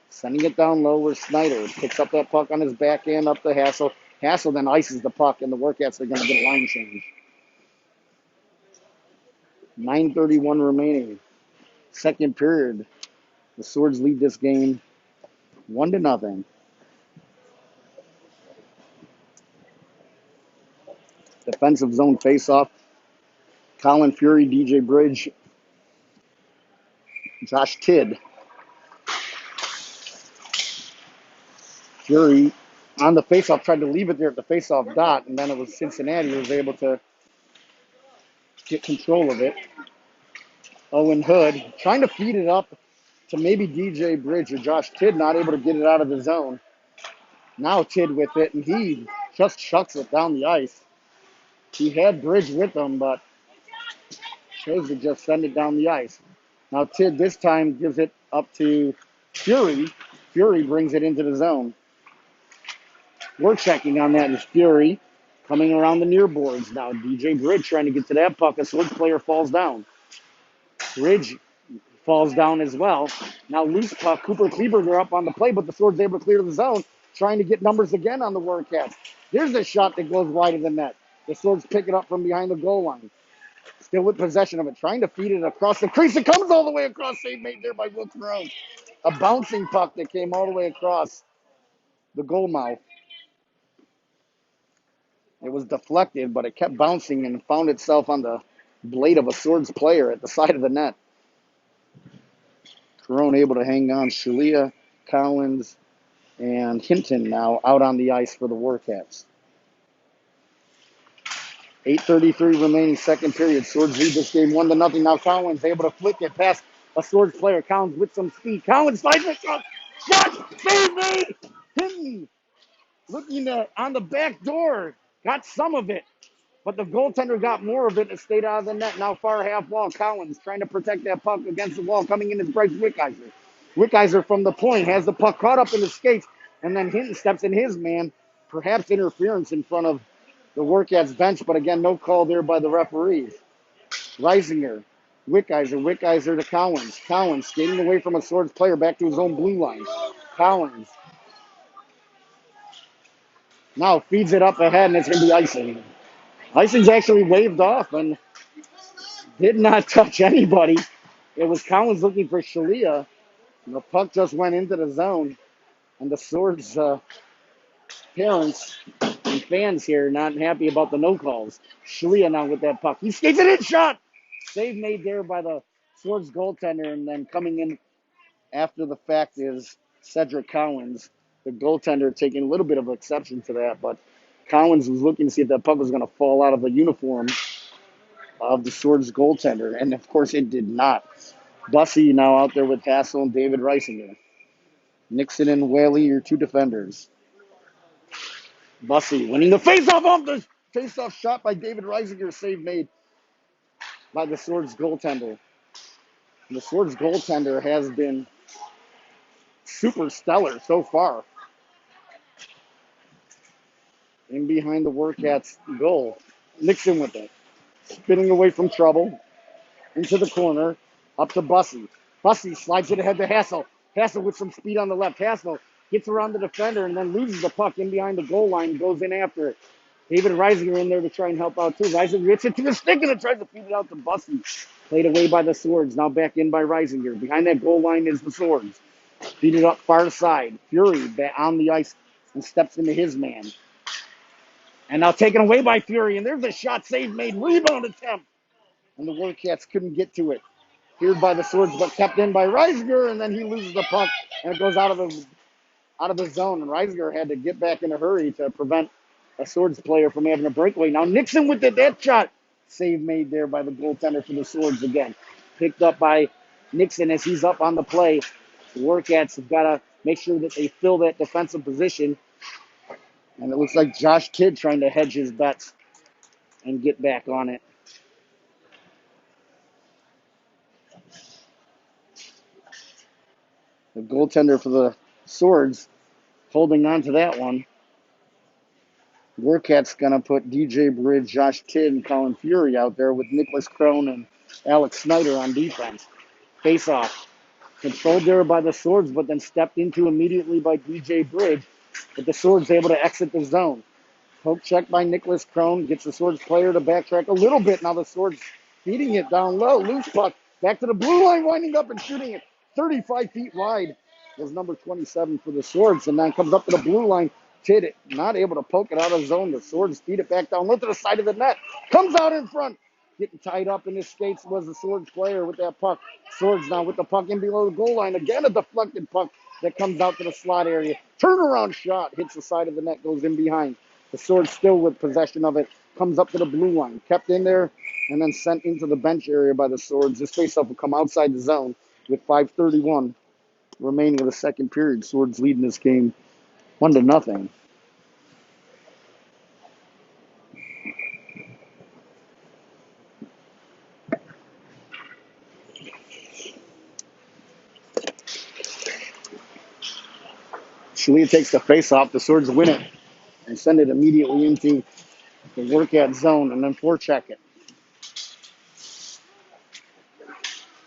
Sending it down low where Snyder picks up that puck on his backhand up to Hassel. Hassel then ices the puck, and the Warcats are going to get a line change. 9:31 remaining. Second period. The Swords lead this game 1-0. Defensive zone faceoff. Colin Fury, DJ Bridge, Josh Tidd. Fury on the faceoff tried to leave it there at the faceoff dot, and then it was Cincinnati who was able to get control of it. Owen Hood trying to feed it up to maybe DJ Bridge or Josh Tidd, not able to get it out of the zone. Now Tidd with it, and he just chucks it down the ice. He had Bridge with him, but chose to just send it down the ice. Now Tidd this time gives it up to Fury. Fury brings it into the zone. We're checking on that is Fury coming around the near boards now. DJ Bridge trying to get to that puck. A Swords player falls down. Bridge falls down as well. Now loose puck. Cooper Kleberger up on the play, but the Swords able to clear the zone, trying to get numbers again on the Warcats. There's a shot that goes wide of the net. The Swords pick it up from behind the goal line. Still with possession of it, trying to feed it across the crease. It comes all the way across. Save made there by Will Carone. A bouncing puck that came all the way across the goal mouth. It was deflected, but it kept bouncing and found itself on the blade of a Swords player at the side of the net. Carone able to hang on. Shalia, Collins, and Hinton now out on the ice for the Warcats. 8:33 remaining second period. Swords lead this game 1-0. Now Collins able to flick it past a Swords player. Collins with some speed. Collins slides it. Shot! Save made! Hinton looking on the back door. Got some of it. But the goaltender got more of it and stayed out of the net. Now far half wall. Collins trying to protect that puck against the wall. Coming in is Bryce Wickheiser. Wickheiser from the point has the puck caught up in the skates. And then Hinton steps in his man. Perhaps interference in front of the Warcats bench. But again, no call there by the referees. Reisinger. Wickheiser to Collins. Collins skating away from a Swords player back to his own blue line. Collins. Now feeds it up ahead and it's going to be icing. Icing's actually waved off and did not touch anybody. It was Collins looking for Shalia. The puck just went into the zone. And the Swords parents and fans here not happy about the no calls. Shalia now with that puck. He skates it in, shot! Save made there by the Swords goaltender. And then coming in after the fact is Cedric Collins, the goaltender, taking a little bit of exception to that. But Collins was looking to see if that puck was going to fall out of the uniform of the Swords goaltender, and of course it did not. Bussey now out there with Hassel and David Reisinger. Nixon and Whaley, your two defenders. Bussey winning the faceoff off the faceoff shot by David Reisinger, save made by the Swords goaltender. And the Swords goaltender has been super stellar so far. In behind the Warcats goal. Nixon with it. Spinning away from trouble. Into the corner. Up to Bussey. Bussey slides it ahead to Hassel. Hassel with some speed on the left. Hassel gets around the defender and then loses the puck in behind the goal line and goes in after it. David Reisinger in there to try and help out too. Reisinger gets it to the stick and it tries to feed it out to Bussey. Played away by the Swords. Now back in by Reisinger. Behind that goal line is the Swords. Feed it up far side. Fury on the ice and steps into his man. And now taken away by Fury. And there's a shot save made. Rebound attempt. And the Warcats couldn't get to it. Feared by the Swords, but kept in by Reisinger, and then he loses the puck, and it goes out of the zone. And Reisinger had to get back in a hurry to prevent a Swords player from having a breakaway. Now Nixon with that shot. Save made there by the goaltender for the Swords again. Picked up by Nixon as he's up on the play. The Warcats have got to make sure that they fill that defensive position. And it looks like Josh Tidd trying to hedge his bets and get back on it. The goaltender for the Swords holding on to that one. Warcats going to put DJ Bridge, Josh Tidd, and Colin Fury out there with Nicholas Crone and Alex Snyder on defense. Face off. Controlled there by the Swords, but then stepped into immediately by DJ Bridge. But the Swords able to exit the zone. Poke check by Nicholas Crone. Gets the Swords player to backtrack a little bit. Now the Swords feeding it down low. Loose puck. Back to the blue line, winding up and shooting it 35 feet wide. Was number 27 for the Swords. And then comes up to the blue line. Hit it. Not able to poke it out of zone. The Swords feed it back down low to the side of the net. Comes out in front. Getting tied up in his skates was the Swords player with that puck. Swords now with the puck in below the goal line. Again, a deflected puck that comes out to the slot area. Turnaround shot. Hits the side of the net. Goes in behind. The Swords still with possession of it. Comes up to the blue line. Kept in there and then sent into the bench area by the Swords. This faceoff will come outside the zone with 5:31 remaining of the second period. Swords leading this game 1-0. Shalia takes the face-off. The Swords win it and send it immediately into the Warcats zone and then forecheck it.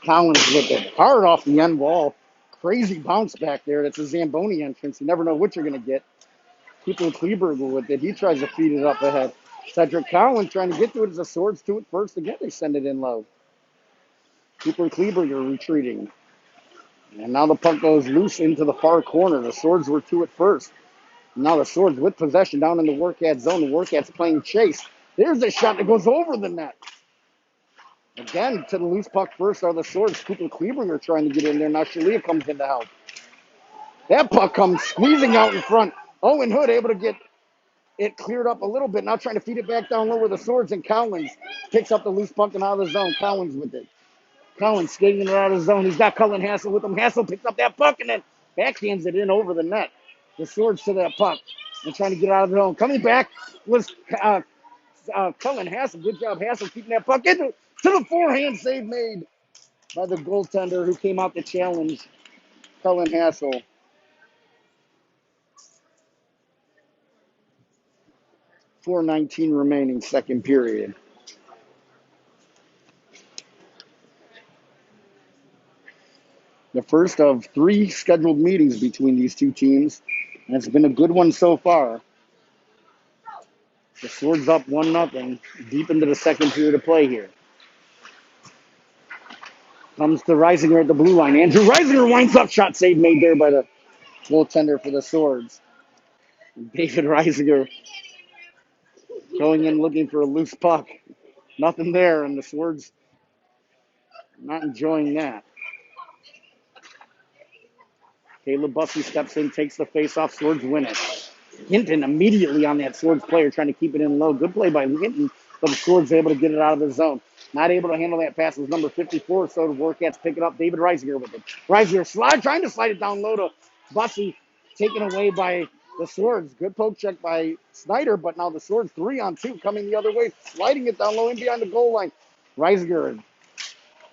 Collins with it. Hard off the end wall. Crazy bounce back there. That's a Zamboni entrance. You never know what you're going to get. Cooper Kleberg with it. He tries to feed it up ahead. Cedric Collins trying to get to it as the Swords to it first. Again, they send it in low. Cooper Kleberg are retreating. And now the puck goes loose into the far corner. The Swords were to it first. Now the Swords with possession down in the Warcats zone. The Warcats playing chase. There's a shot that goes over the net. Again, to the loose puck first are the Swords. Cooper Kleberg are trying to get in there. Now Shalia comes in to help. That puck comes squeezing out in front. Owen Hood able to get it cleared up a little bit. Now trying to feed it back down low with the Swords. And Collins picks up the loose puck and out of the zone. Collins with it. Collins skating it out of the zone. He's got Cullen Hassel with him. Hassel picks up that puck and then backhands it in over the net. The Swords to that puck and trying to get out of the zone. Coming back was Cullen Hassel. Good job, Hassel, keeping that puck into to the forehand save made by the goaltender who came out to challenge Cullen Hassel. .419 remaining, second period. The first of 3 scheduled meetings between these two teams, and it's been a good one so far. The Swords up 1-0, deep into the second period of play here. Comes to Reisinger at the blue line. Andrew Reisinger winds up, shot save made there by the goaltender for the Swords. David Reisinger going in looking for a loose puck. Nothing there, and the Swords not enjoying that. Caleb Bussey steps in, takes the face-off. Swords win it. Hinton immediately on that Swords player, trying to keep it in low. Good play by Hinton, but the Swords able to get it out of the zone. Not able to handle that pass was number 54, so the Warcats pick it up. David Reisinger with it. Reisinger trying to slide it down low to Bussey, taken away by the Swords. Good poke check by Snyder, but now the Swords 3-on-2 coming the other way, sliding it down low in behind the goal line. Reisinger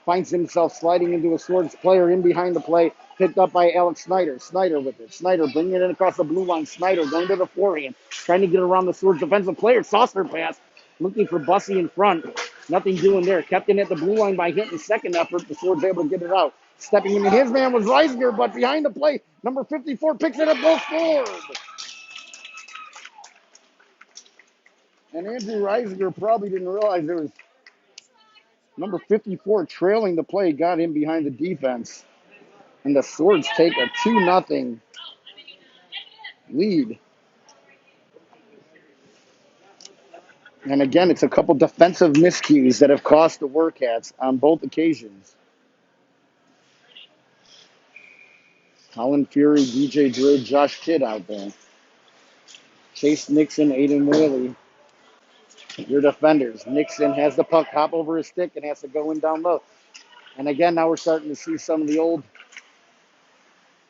finds himself sliding into a Swords player in behind the play, picked up by Alex Snyder. Snyder with it. Snyder bringing it in across the blue line. Snyder going to the forehand, trying to get around the Swords defensive player. Saucer pass, looking for Bussey in front. Nothing doing there. Kept in at the blue line by Hinton's second effort. The Swords able to get it out. Stepping into his man was Reisinger, but behind the play, number 54 picks it up, goes forward. And Andrew Reisinger probably didn't realize there was number 54 trailing the play, got him behind the defense. And the Swords take a 2-0 lead. And again, it's a couple defensive miscues that have cost the Warcats on both occasions. Colin Fury, DJ Drew, Josh Kidd out there. Chase Nixon, Aiden Whaley. Your defenders. Nixon has the puck, hop over his stick, and has to go in down low. And again, now we're starting to see some of the old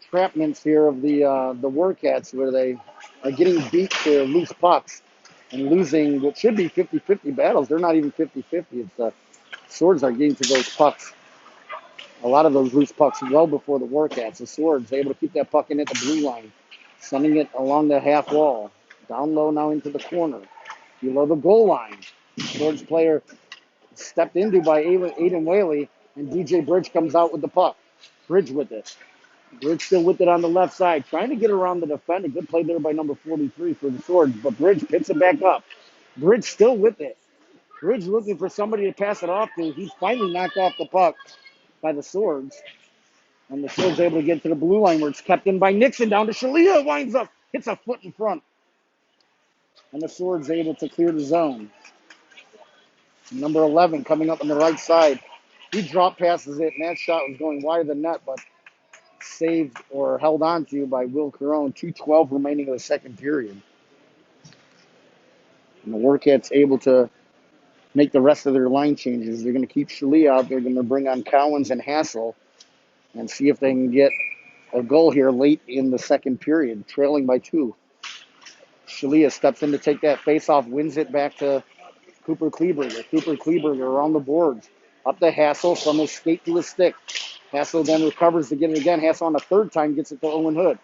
trapments here of the Warcats, where they are getting beat to loose pucks and losing what should be 50-50 battles. They're not even 50-50. It's the Swords are getting to those pucks. A lot of those loose pucks well before the Warcats. The Swords able to keep that puck in at the blue line, sending it along the half wall. Down low now into the corner. Below the goal line. Swords player stepped into by Aiden Whaley, and DJ Bridge comes out with the puck. Bridge with it. Bridge still with it on the left side, trying to get around the defender. Good play there by number 43 for the Swords, but Bridge picks it back up. Bridge still with it. Bridge looking for somebody to pass it off to. He's finally knocked off the puck by the Swords. And the Swords able to get to the blue line where it's kept in by Nixon. Down to Shalia. Winds up. Hits a foot in front. And the Swords able to clear the zone. Number 11 coming up on the right side. He drop passes it, and that shot was going wide of the net, but saved or held on to by Will Carone. 2:12 remaining of the second period. And the Warcats able to make the rest of their line changes. They're going to keep Shalia out. They're going to bring on Cowens and Hassel and see if they can get a goal here late in the second period, trailing by 2. Shalia steps in to take that face-off, wins it back to Cooper Kleberger. Cooper Kleberger around the boards. Up to Hassel from his skate to his stick. Hassel then recovers to get it again. Hassel on the third time gets it to Owen Hood.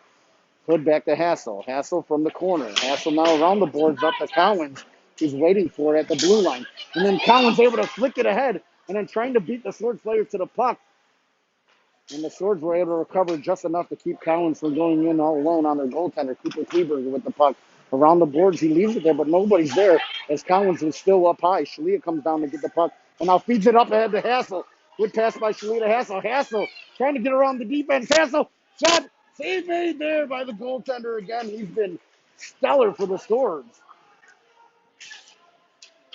Hood back to Hassel. Hassel from the corner. Hassel now around the boards up to Cowens. He's waiting for it at the blue line. And then Cowens able to flick it ahead and then trying to beat the Swords player to the puck. And the Swords were able to recover just enough to keep Cowens from going in all alone on their goaltender, Cooper Kleberger, with the puck. Around the boards, he leaves it there, but nobody's there as Cowens was still up high. Shalia comes down to get the puck and now feeds it up ahead to Hassel. Good pass by Shalia to Hassel. Hassel trying to get around the defense. Hassel, shot, save made there by the goaltender again. He's been stellar for the Swords.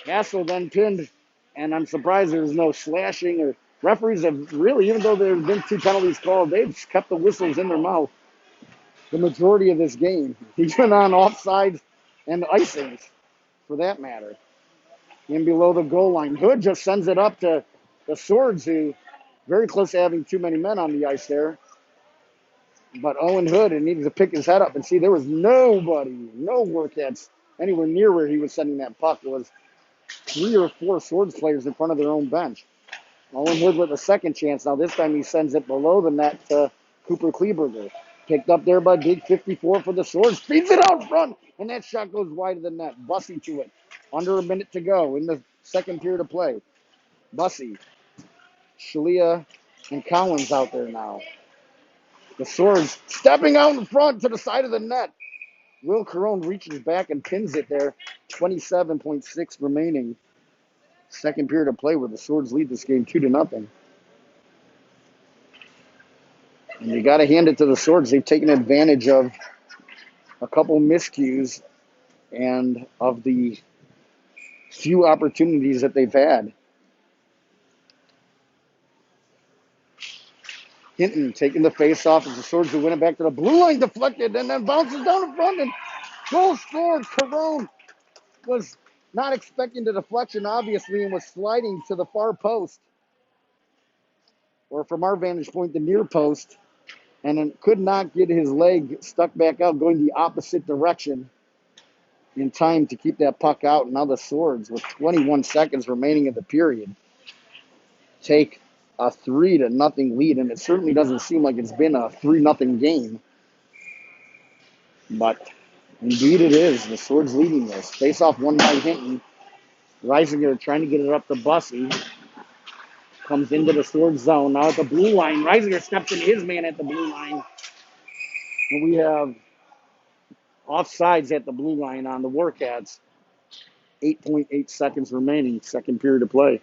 Hassel then pinned, and I'm surprised there's no slashing or referees have really, even though there have been 2 penalties called, they've kept the whistles in their mouth the majority of this game. He's been on offsides and icings, for that matter. In below the goal line. Hood just sends it up to the Swords, who very close to having too many men on the ice there. But Owen Hood needed to pick his head up and see there was nobody, no Warcats anywhere near where he was sending that puck. It was 3 or 4 Swords players in front of their own bench. Owen Hood with a second chance. Now this time he sends it below the net to Cooper Kleberger. Picked up there by Big 54 for the Swords. Feeds it out front. And that shot goes wide of the net. Bussy to it. Under a minute to go in the second period of play. Bussy. Shalia and Cowens out there now. The Swords stepping out in front to the side of the net. Will Carone reaches back and pins it there. 27.6 remaining. Second period of play where the Swords lead this game 2-0. And you got to hand it to the Swords. They've taken advantage of a couple miscues and of the few opportunities that they've had. Hinton taking the face off as the Swords will win it back to the blue line, deflected, and then bounces down in front and goal scored. Carone was not expecting the deflection, obviously, and was sliding to the far post, or from our vantage point, the near post, and then could not get his leg stuck back out, going the opposite direction in time to keep that puck out. And now the Swords, with 21 seconds remaining in the period, take a 3-0 lead, and it certainly doesn't seem like it's been a 3-0 game. But indeed it is. The Swords leading this. Face off won by Hinton. Reisinger trying to get it up to Bussy. Comes into the Swords zone. Now at the blue line. Reisinger steps in his man at the blue line. And we have offsides at the blue line on the Warcats. 8.8 seconds remaining. Second period of play.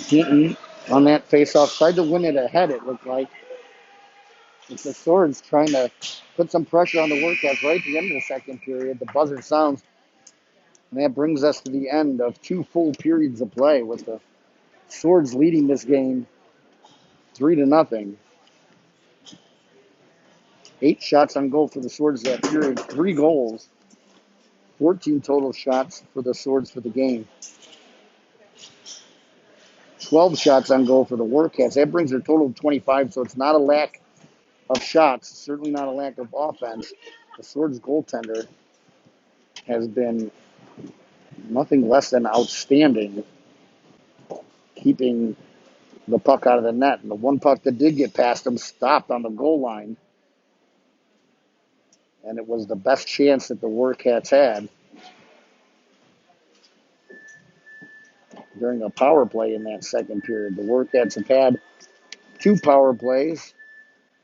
Hinton on that face-off tried to win it ahead, it looked like. It's the Swords trying to put some pressure on the Warcats right at the end of the second period. The buzzer sounds, and that brings us to the end of 2 full periods of play with the Swords leading this game 3-0. 8 shots on goal for the Swords that period, 3 goals, 14 total shots for the Swords for the game. 12 shots on goal for the Warcats. That brings their total to 25, so it's not a lack of shots, certainly not a lack of offense. The Swords goaltender has been nothing less than outstanding, keeping the puck out of the net. And the one puck that did get past him stopped on the goal line. and it was the best chance that the Warcats had during a power play in that second period. The Warcats have had 2 power plays.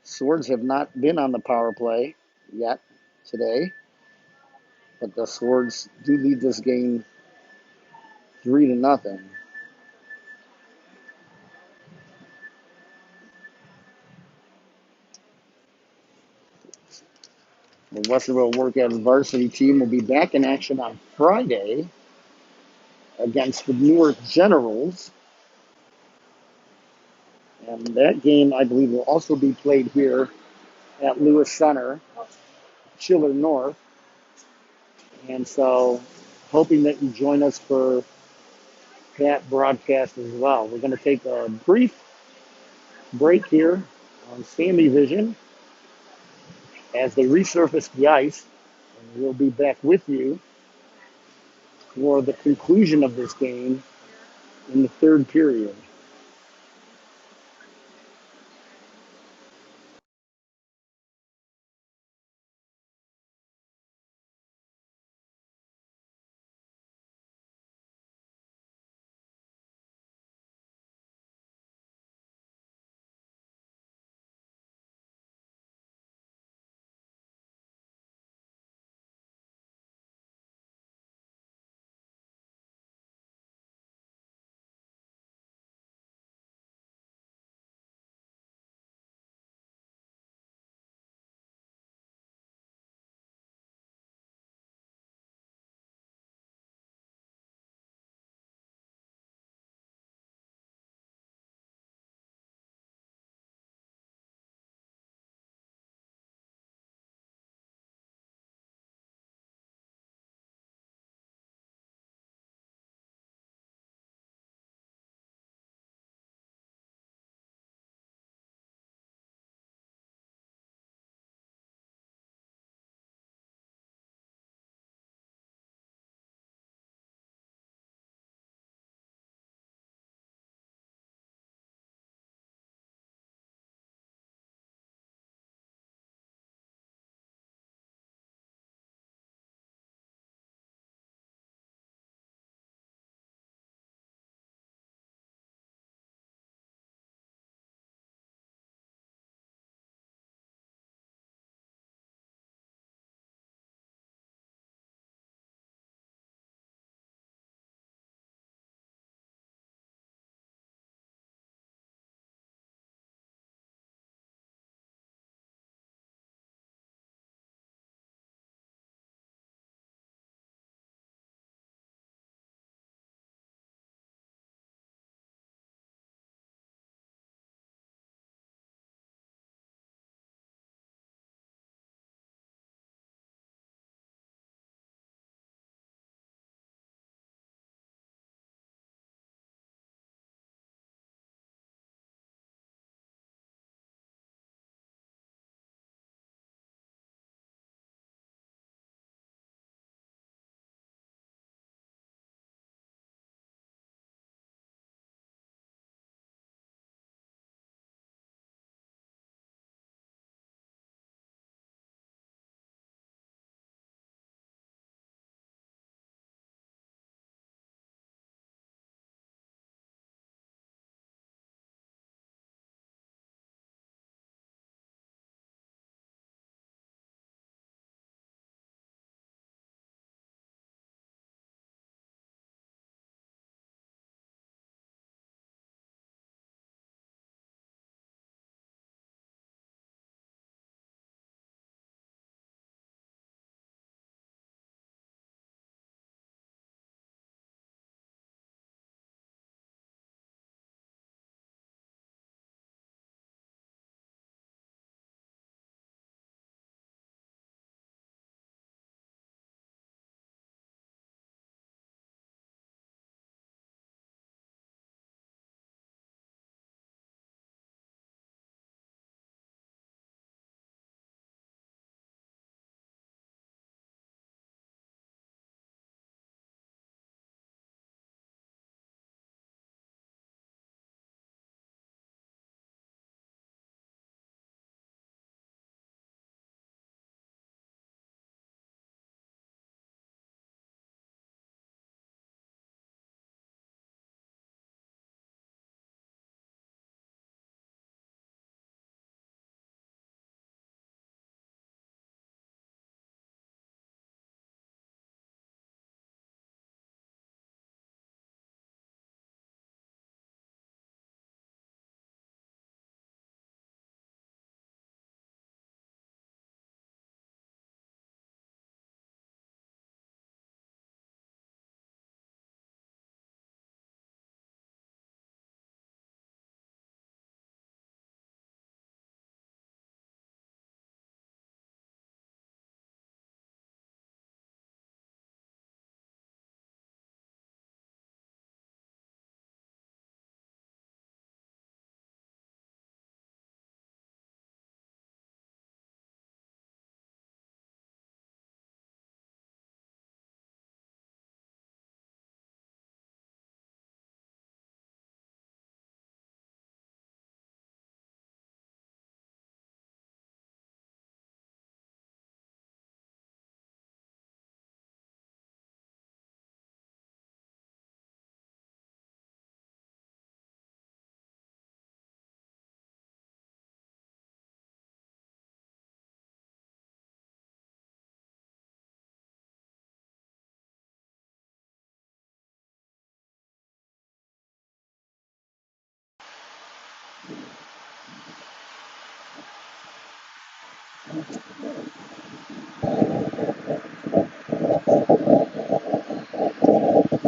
Swords have not been on the power play yet today, but the Swords do lead this game 3-0. The Westerville Warcats varsity team will be back in action on Friday against the Newark Generals. And that game, I believe, will also be played here at Lewis Center, Schiller North. And so, hoping that you join us for that broadcast as well. We're going to take a brief break here on SammyVision as they resurface the ice. And we'll be back with you for the conclusion of this game in the third period.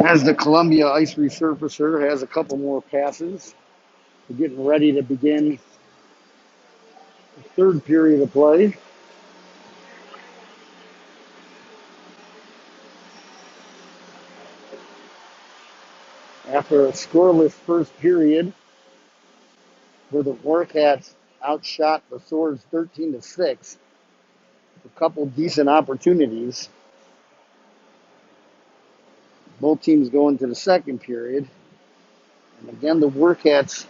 As the Columbia ice resurfacer has a couple more passes, we're getting ready to begin the third period of play. After a scoreless first period, where the Warcats outshot the Swords 13-6, a couple decent opportunities. Both teams go into the second period. And again, the Warcats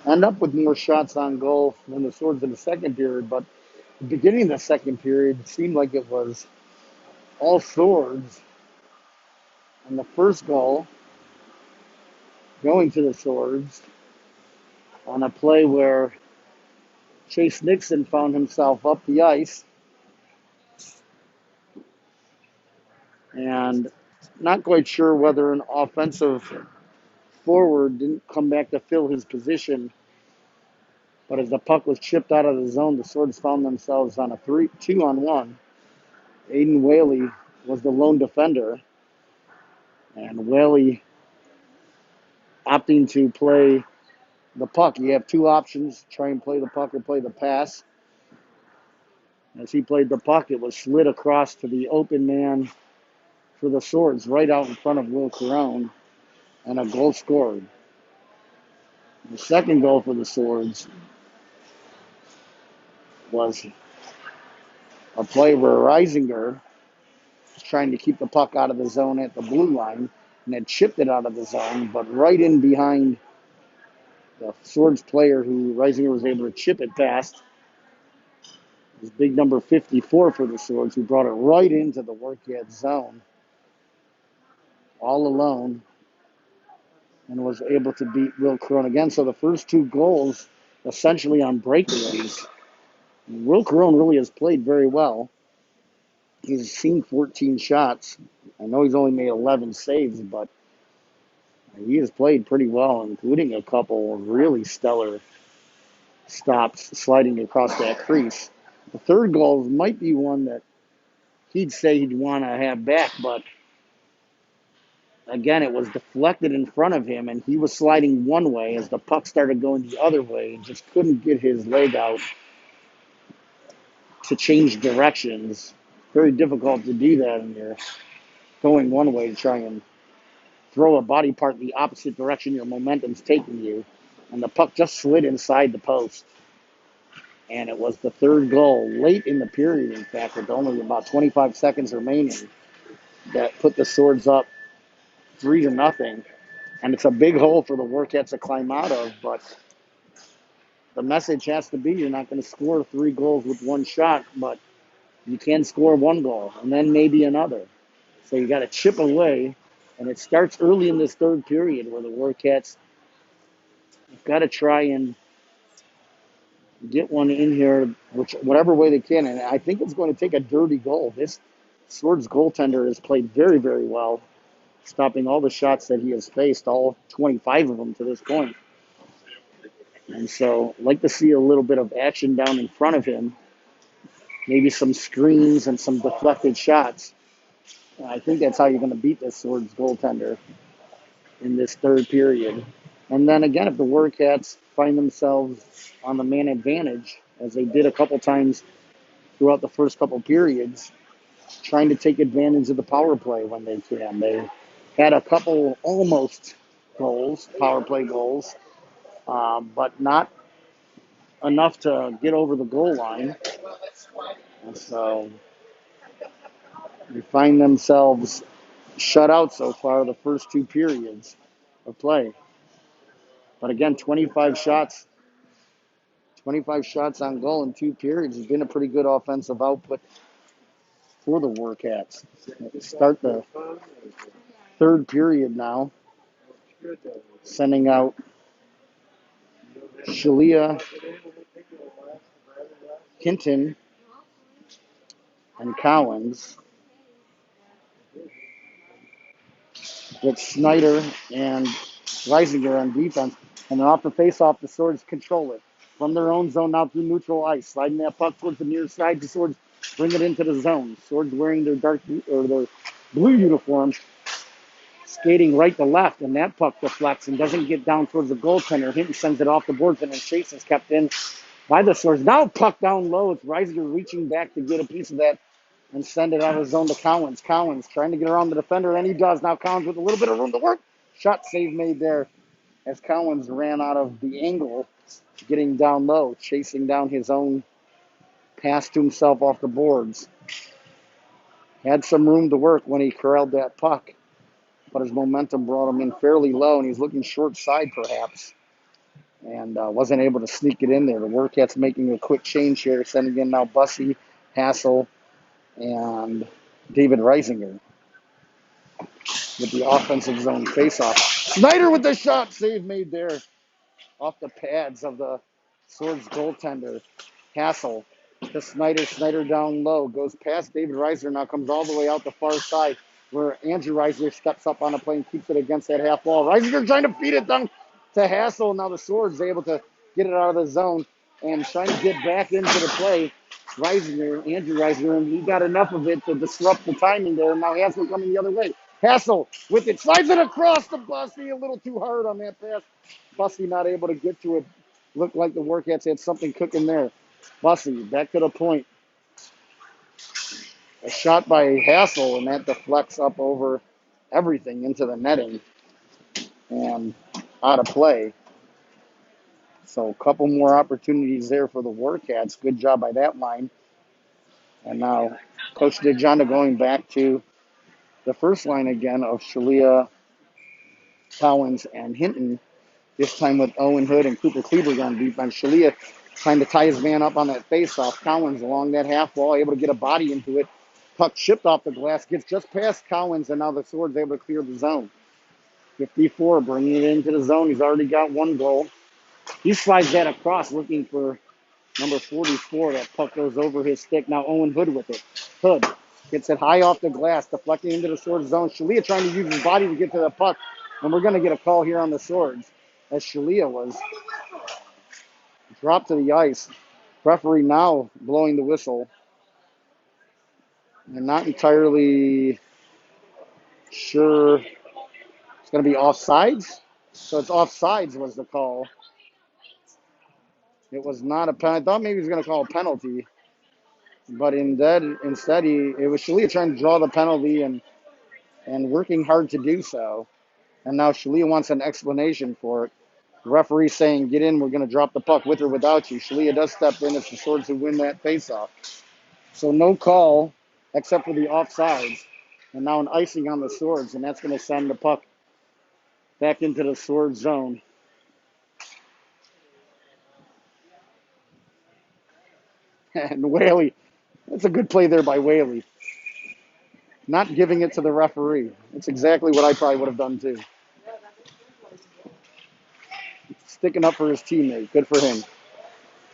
end up with more shots on goal than the Swords in the second period. But the beginning of the second period seemed like it was all Swords. And the first goal going to the Swords on a play where Chase Nixon found himself up the ice and not quite sure whether an offensive forward didn't come back to fill his position. But as the puck was chipped out of the zone, the Swords found themselves on a 2-on-1. Aiden Whaley was the lone defender, and Whaley opting to play the puck. You have two options: try and play the puck or play the pass. As he played the puck, it was slid across to the open man for the Swords, right out in front of Will Carone, and a goal scored. The second goal for the Swords was a play where Reisinger was trying to keep the puck out of the zone at the blue line and had chipped it out of the zone, but right in behind the Swords player who Reisinger was able to chip it past was big number 54 for the Swords, who brought it right into the Warcats zone all alone and was able to beat Will Carone again. So the first two goals essentially on breakaways. Will Carone really has played very well. He's seen 14 shots. I know he's only made 11 saves, but he has played pretty well, including a couple of really stellar stops sliding across that crease. The third goal might be one that he'd say he'd want to have back, but again, it was deflected in front of him, and he was sliding one way as the puck started going the other way and just couldn't get his leg out to change directions. Very difficult to do that when you're going one way to try and throw a body part the opposite direction your momentum's taking you. And the puck just slid inside the post. And it was the third goal late in the period, in fact, with only about 25 seconds remaining, that put the Swords up 3-0. And it's a big hole for the Warcats to climb out of, but the message has to be you're not going to score 3 goals with one shot, but you can score one goal and then maybe another. So you got to chip away, and it starts early in this third period where the Warcats have got to try and get one in here, whatever way they can. And I think it's going to take a dirty goal. This Swords goaltender has played very, very well, stopping all the shots that he has faced, all 25 of them to this point. And so I'd like to see a little bit of action down in front of him, maybe some screens and some deflected shots. And I think that's how you're going to beat this Swords goaltender in this third period. And then again, if the Warcats find themselves on the man advantage, as they did a couple times throughout the first couple periods, trying to take advantage of the power play when they can. They had a couple almost goals, power play goals, but not enough to get over the goal line. And so they find themselves shut out so far the first two periods of play. But again, 25 shots on goal in 2 periods has been a pretty good offensive output for the Warcats. Start the third period now, sending out Shalia, Hinton, and Collins, with Snyder and Reisinger on defense. And then off the face-off, the Swords control it. from their own zone now through neutral ice, sliding that puck towards the near side. The Swords bring it into the zone. Swords wearing their their blue uniforms, skating right to left, and that puck deflects and doesn't get down towards the goaltender. Hinton sends it off the boards, and then Chase is kept in by the Swords. Now puck down low. It's Reisinger reaching back to get a piece of that and send it out of zone to Collins. Collins trying to get around the defender, and he does. Now Collins with a little bit of room to work. Shot save made there as Collins ran out of the angle, getting down low, chasing down his own pass to himself off the boards. Had some room to work when he corralled that puck, but his momentum brought him in fairly low, and he's looking short side perhaps, and wasn't able to sneak it in there. The Warcats making a quick change here, sending in now Bussy, Hassel, and David Reisinger with the offensive zone faceoff. Snyder with the shot, save made there off the pads of the Swords goaltender. Hassel to Snyder. Snyder down low, goes past David Reisinger, now comes all the way out the far side where Andrew Reisinger steps up on the play and keeps it against that half wall. Reisinger trying to feed it down to Hassel. Now the Swords able to get it out of the zone and trying to get back into the play. Andrew Reisinger, and he got enough of it to disrupt the timing there. Now Hassel coming the other way. Hassel with it, slides it across the Bussy, a little too hard on that pass. Bussy not able to get to it. Looked like the Warcats had something cooking there. Bussy back to the point. A shot by Hassel, and that deflects up over everything into the netting and out of play. So a couple more opportunities there for the Warcats. Good job by that line. And now Coach DeJonda going back to the first line again of Shalia, Collins, and Hinton. This time with Owen Hood and Cooper Kleberg on defense. Shalia trying to tie his man up on that faceoff. Collins along that half wall, able to get a body into it. Puck chipped off the glass, gets just past Collins, and now the Swords able to clear the zone. 54, bringing it into the zone. He's already got one goal. He slides that across, looking for number 44. That puck goes over his stick. Now Owen Hood with it. Hood gets it high off the glass, deflecting into the Swords zone. Shalia trying to use his body to get to the puck, and we're going to get a call here on the Swords, as Shalia was dropped to the ice. Referee now blowing the whistle. I'm not entirely sure it's going to be offsides. So it's offsides was the call. It was not a penalty. I thought maybe he was going to call a penalty. But instead, it was Shalia trying to draw the penalty and working hard to do so. And now Shalia wants an explanation for it. The referee saying, get in, we're going to drop the puck with or without you. Shalia does step in. It's the Swords who win that faceoff. So no call except for the offsides. And now an icing on the Swords, and that's going to send the puck back into the Swords zone. And Whaley, that's a good play there by Whaley. Not giving it to the referee. That's exactly what I probably would have done too. Sticking up for his teammate. Good for him.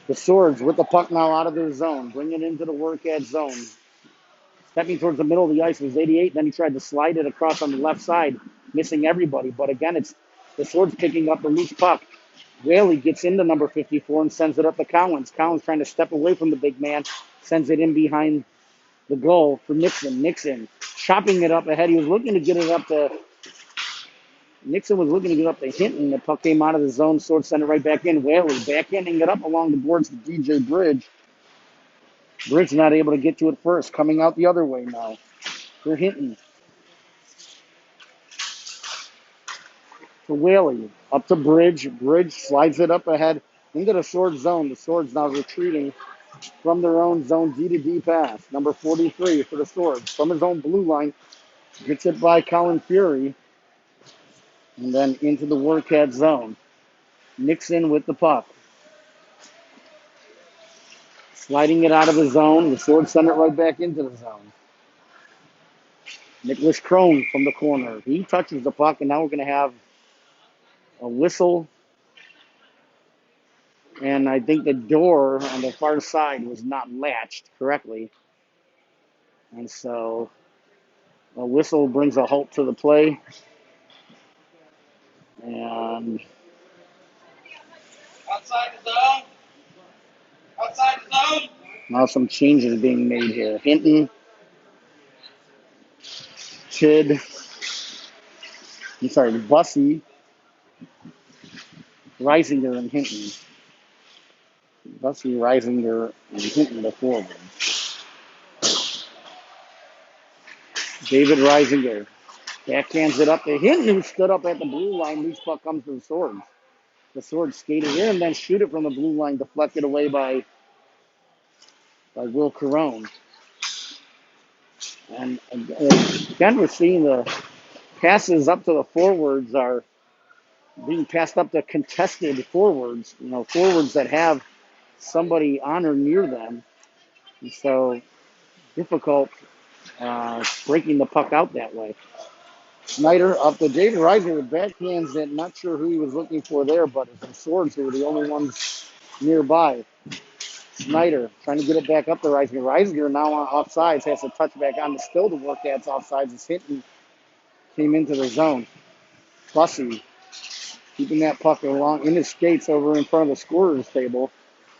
The Swords with the puck now out of their zone. Bring it into the Warcat zone. Stepping towards the middle of the ice was 88. Then he tried to slide it across on the left side, missing everybody. But again, it's the Swords picking up the loose puck. Whaley gets into number 54 and sends it up to Collins. Collins trying to step away from the big man. Sends it in behind the goal for Nixon. Nixon chopping it up ahead. He was looking to get it up to Nixon was looking to get up to Hinton. The puck came out of the zone. Swords sent it right back in. Whaley backhanding it up along the boards to DJ Bridge. Bridge not able to get to it first. Coming out the other way now for Hinton. To Whaley. Up to Bridge. Bridge slides it up ahead into the Swords zone. The Swords now retreating from their own zone. D to D pass. Number 43 for the Swords. From his own blue line. Gets it by Colin Fury. And then into the Warcat zone. Nixon with the puck. Sliding it out of the zone. The Swords send it right back into the zone. Nicholas Crone from the corner. He touches the puck, and now we're going to have a whistle. And I think the door on the far side was not latched correctly. And so a whistle brings a halt to the play. And Outside the zone. Now some changes being made here. Hinton, Tid, Bussy, Reisinger, and Hinton. Bussy, Reisinger, and Hinton the forward. David Reisinger backhands it up to Hinton, who stood up at the blue line. Loose puck comes to the Swords. The Swords skated in and then shoot it from the blue line, deflected away by Will Carone. And again, we're seeing the passes up to the forwards are being passed up to contested forwards, forwards that have somebody on or near them. And so difficult breaking the puck out that way. Snyder up to David Reisinger with backhands it. Not sure who he was looking for there, but it's the Swords who were the only ones nearby. Snyder trying to get it back up to Reisinger. Reisinger now on offsides, has to touch back on to still the Warcats offsides as Hinton came into the zone. Bussy keeping that puck along in his skates over in front of the scorer's table.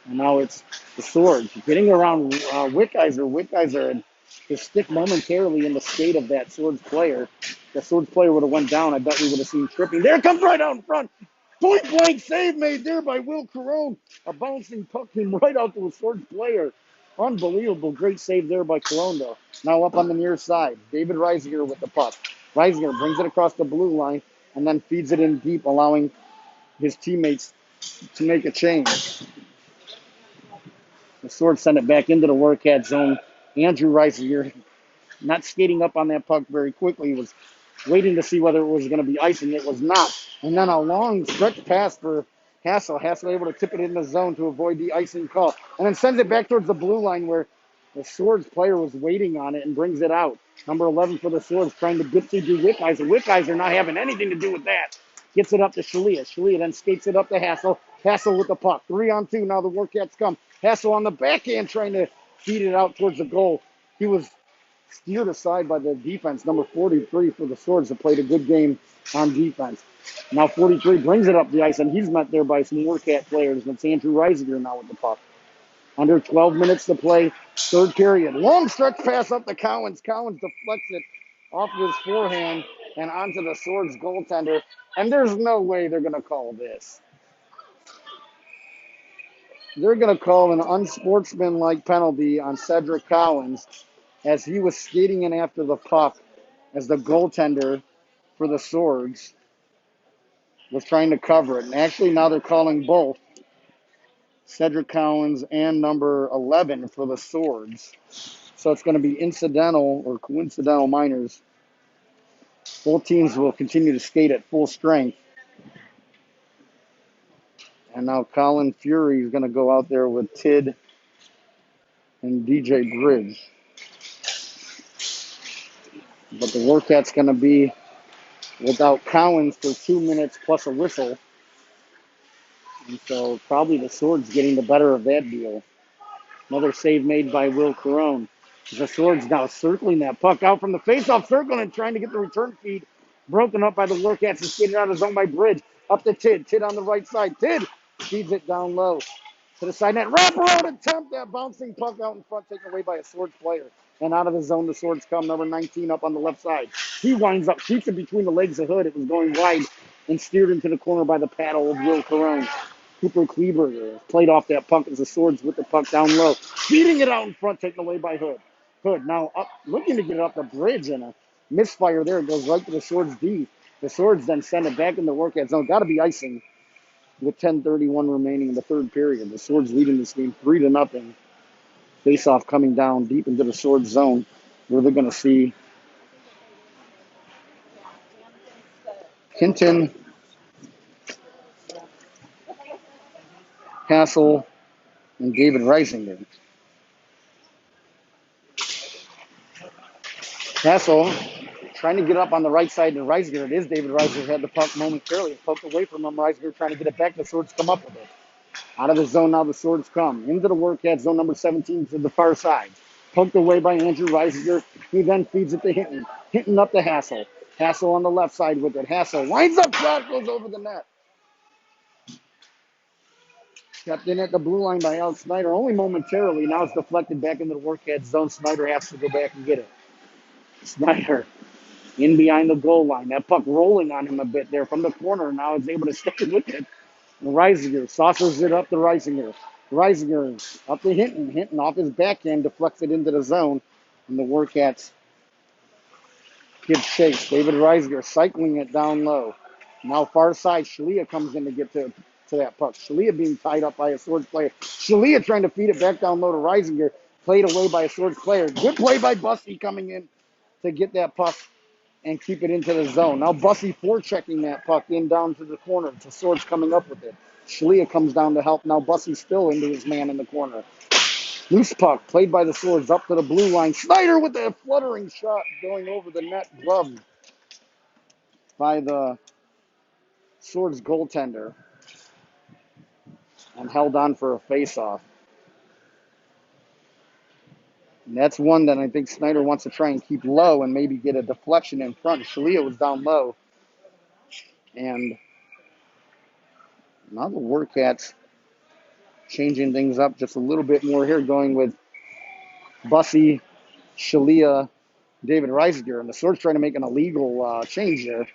And now it's the Swords getting around Wickheiser. Wickheiser had his stick momentarily in the skate of that Swords player. The Swords player would have went down. I bet we would have seen tripping. There it comes right out in front. Point blank save made there by Will Carone. A bouncing puck came right out to a Swords player. Unbelievable. Great save there by Carone, though. Now up on the near side. David Reisinger with the puck. Reisinger brings it across the blue line and then feeds it in deep, allowing his teammates to make a change. The Swords send it back into the Warcat zone. Andrew Reisinger not skating up on that puck very quickly. He was waiting to see whether it was going to be icing. It was not. And then a long stretch pass for Hassel. Hassel able to tip it in the zone to avoid the icing call. And then sends it back towards the blue line where the Swords player was waiting on it and brings it out. Number 11 for the Swords trying to get to Wickheiser. Wickheiser not having anything to do with that. Gets it up to Shalia. Shalia then skates it up to Hassel. Hassel with the puck. 3-on-2. Now the Warcats come. Hassel on the backhand trying to feed it out towards the goal. He was steered aside by the defense, number 43 for the Swords, that played a good game on defense. Now 43 brings it up the ice, and he's met there by some Warcat players. And it's Andrew Reisinger now with the puck. Under 12 minutes to play, third period. Long stretch pass up to Cowens. Cowens deflects it off of his forehand and onto the Swords goaltender. And there's no way they're going to call this. They're going to call an unsportsmanlike penalty on Cedric Cowens as he was skating in after the puck as the goaltender for the Swords was trying to cover it. And actually now they're calling both Cedric Cowens and number 11 for the Swords. So it's going to be incidental or coincidental minors. Both teams will continue to skate at full strength. And now Colin Fury is going to go out there with Tid and DJ Bridge. But the Warcats going to be without Cowens for 2 minutes plus a whistle. And so probably the Swords getting the better of that deal. Another save made by Will Carone. The Swords now circling that puck out from the faceoff circle and trying to get the return feed broken up by the Warcats and skated out of zone by Bridge. Up to Tid. Tid on the right side. Tid feeds it down low to the side net. Wraparound attempt. That bouncing puck out in front taken away by a Swords player. And out of the zone, the Swords come. Number 19 up on the left side. He winds up, shoots it between the legs of Hood. It was going wide and steered into the corner by the paddle of Will Carone. Cooper Kleberger played off that puck as the Swords with the puck down low. Feeding it out in front, taken away by Hood. Hood now up, looking to get it up the bridge, and a misfire there. It goes right to the Swords D. The Swords then send it back in the Warcat zone. Got to be icing with 10:31 remaining in the third period. The Swords leading this game 3-0. Face-off coming down deep into the Swords zone, where they're going to see Hinton, Hassel, and David Reisinger. Hassel trying to get up on the right side to Reisinger. It is David Reisinger had the puck momentarily. It poked away from him. Reisinger trying to get it back. The Swords come up with it. Out of the zone now, the Swords come. Into the Warcat zone number 17 to the far side. Poked away by Andrew Reisinger, who then feeds it to Hinton. Hinton up to Hassel. Hassel on the left side with it. Hassel winds up, shot, goes over the net. Kept in at the blue line by Alex Snyder, only momentarily. Now it's deflected back into the Warcats zone. Snyder has to go back and get it. Snyder in behind the goal line. That puck rolling on him a bit there from the corner. Now is able to stay with it. And Reisinger saucers it up to Reisinger. Reisinger up to Hinton. Hinton off his backhand deflects it into the zone. And the Warcats give chase. David Reisinger cycling it down low. Now far side, Shalia comes in to get to that puck. Shalia being tied up by a Swords player. Shalia trying to feed it back down low to Reisinger. Played away by a Swords player. Good play by Bussy coming in to get that puck and keep it into the zone. Now Bussy forechecking that puck in down to the corner. It's the Swords coming up with it. Shalia comes down to help. Now Bussy still into his man in the corner. Loose puck played by the Swords up to the blue line. Snyder with a fluttering shot going over the net, gloved by the Swords goaltender and held on for a face-off. And that's one that I think Snyder wants to try and keep low and maybe get a deflection in front. Shalia was down low. And now the Warcats changing things up just a little bit more here, going with Bussy, Shalia, David Reisinger. And the Swords trying to make an illegal change there.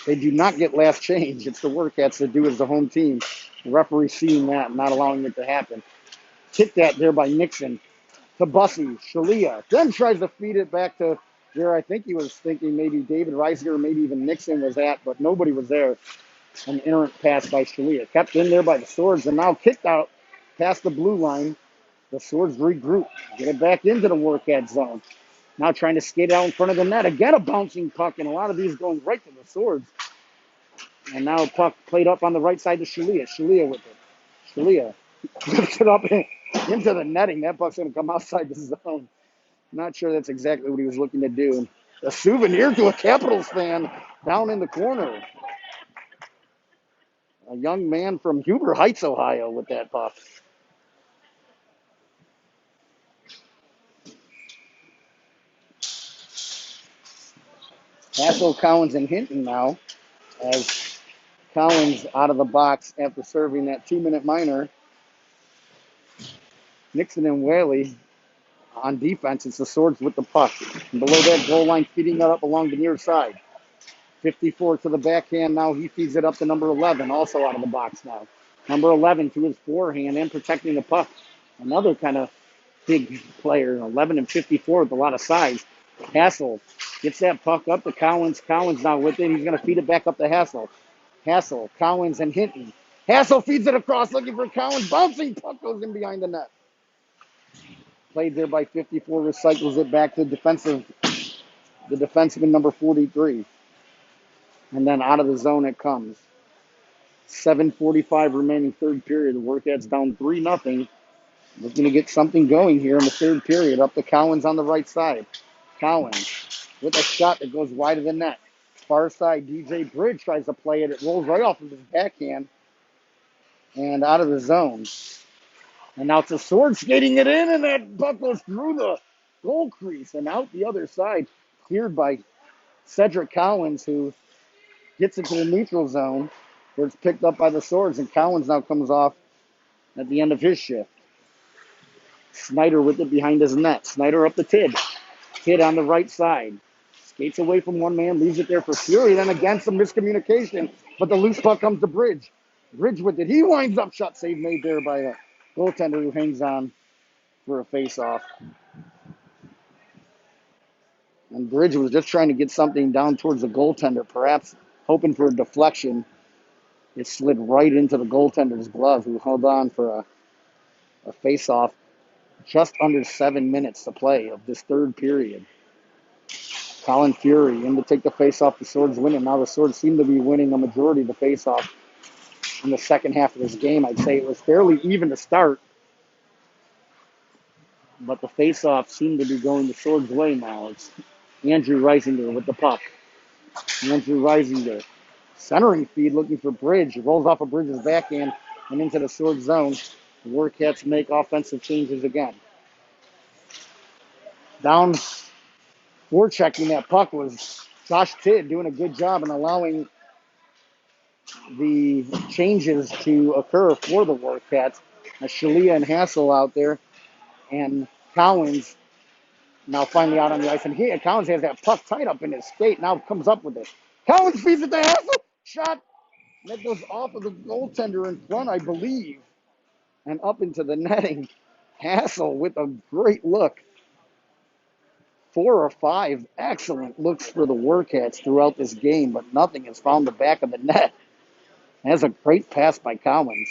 They do not get last change. It's the Warcats that do as the home team. The referee seeing that and not allowing it to happen. Kicked that there by Nixon to Bussy. Shalia then tries to feed it back to where I think he was thinking maybe David Reisinger or maybe even Nixon was at, but nobody was there. An errant pass by Shalia. Kept in there by the Swords and now kicked out past the blue line. The Swords regroup. Get it back into the Warcat zone. Now trying to skate out in front of the net. Again, a bouncing puck, and a lot of these going right to the Swords. And now a puck played up on the right side to Shalia. Shalia with it. Shalia lifts it up into the netting. That puck's going to come outside the zone. Not sure that's exactly what he was looking to do. A souvenir to a Capitals fan down in the corner. A young man from Huber Heights, Ohio with that puck. Hassel, Collins, and Hinton now as Collins out of the box after serving that 2-minute minor. Nixon and Whaley on defense. It's the Swords with the puck. And below that goal line, feeding it up along the near side. 54 to the backhand. Now he feeds it up to number 11, also out of the box now. Number 11 to his forehand and protecting the puck. Another kind of big player, 11 and 54 with a lot of size. Hassel gets that puck up to Collins. Collins now with it. He's going to feed it back up to Hassel. Hassel, Collins, and Hinton. Hassel feeds it across, looking for Collins. Bouncing puck goes in behind the net. Played there by 54, recycles it back to the defenseman number 43. And then out of the zone it comes. 7:45 remaining third period. The Warcats down 3-0. Looking to get something going here in the third period. Up to Collins on the right side. Collins with a shot that goes wide of the net. Far side, DJ Bridge tries to play it. It rolls right off of his backhand and out of the zone. And now it's the Sword skating it in, and that puck goes through the goal crease and out the other side. Cleared by Cedric Collins, who gets into the neutral zone, where it's picked up by the Swords, and Collins now comes off at the end of his shift. Snyder with it behind his net. Snyder up the Tid. Tid on the right side. Skates away from one man, leaves it there for Fury. Then again, some miscommunication, but the loose puck comes to Bridge. Bridge with it. He winds up, shot save made there by a goaltender who hangs on for a face-off. And Bridge was just trying to get something down towards the goaltender, perhaps hoping for a deflection. It slid right into the goaltender's glove, who held on for a face-off. Just under 7 minutes to play of this third period. Colin Fury in to take the face-off. The Swords winning. Now the Swords seem to be winning a majority of the face-off in the second half of this game. I'd say it was fairly even to start, but the face-off seemed to be going the Swords' way now. It's Andrew Reisinger with the puck. Andrew Reisinger. Centering feed looking for Bridge. Rolls off of Bridge's backhand and into the Swords zone. The Warcats make offensive changes again. Down forechecking that puck was Josh Tidd doing a good job and allowing the changes to occur for the Warcats. Shalia and Hassel out there, and Collins now finally out on the ice. And Collins has that puck tight up in his skate. Now comes up with it. Collins feeds it to Hassel. Shot. That goes off of the goaltender in front, I believe, and up into the netting. Hassel with a great look. 4 or 5 excellent looks for the Warcats throughout this game, but nothing has found the back of the net. That's a great pass by Collins.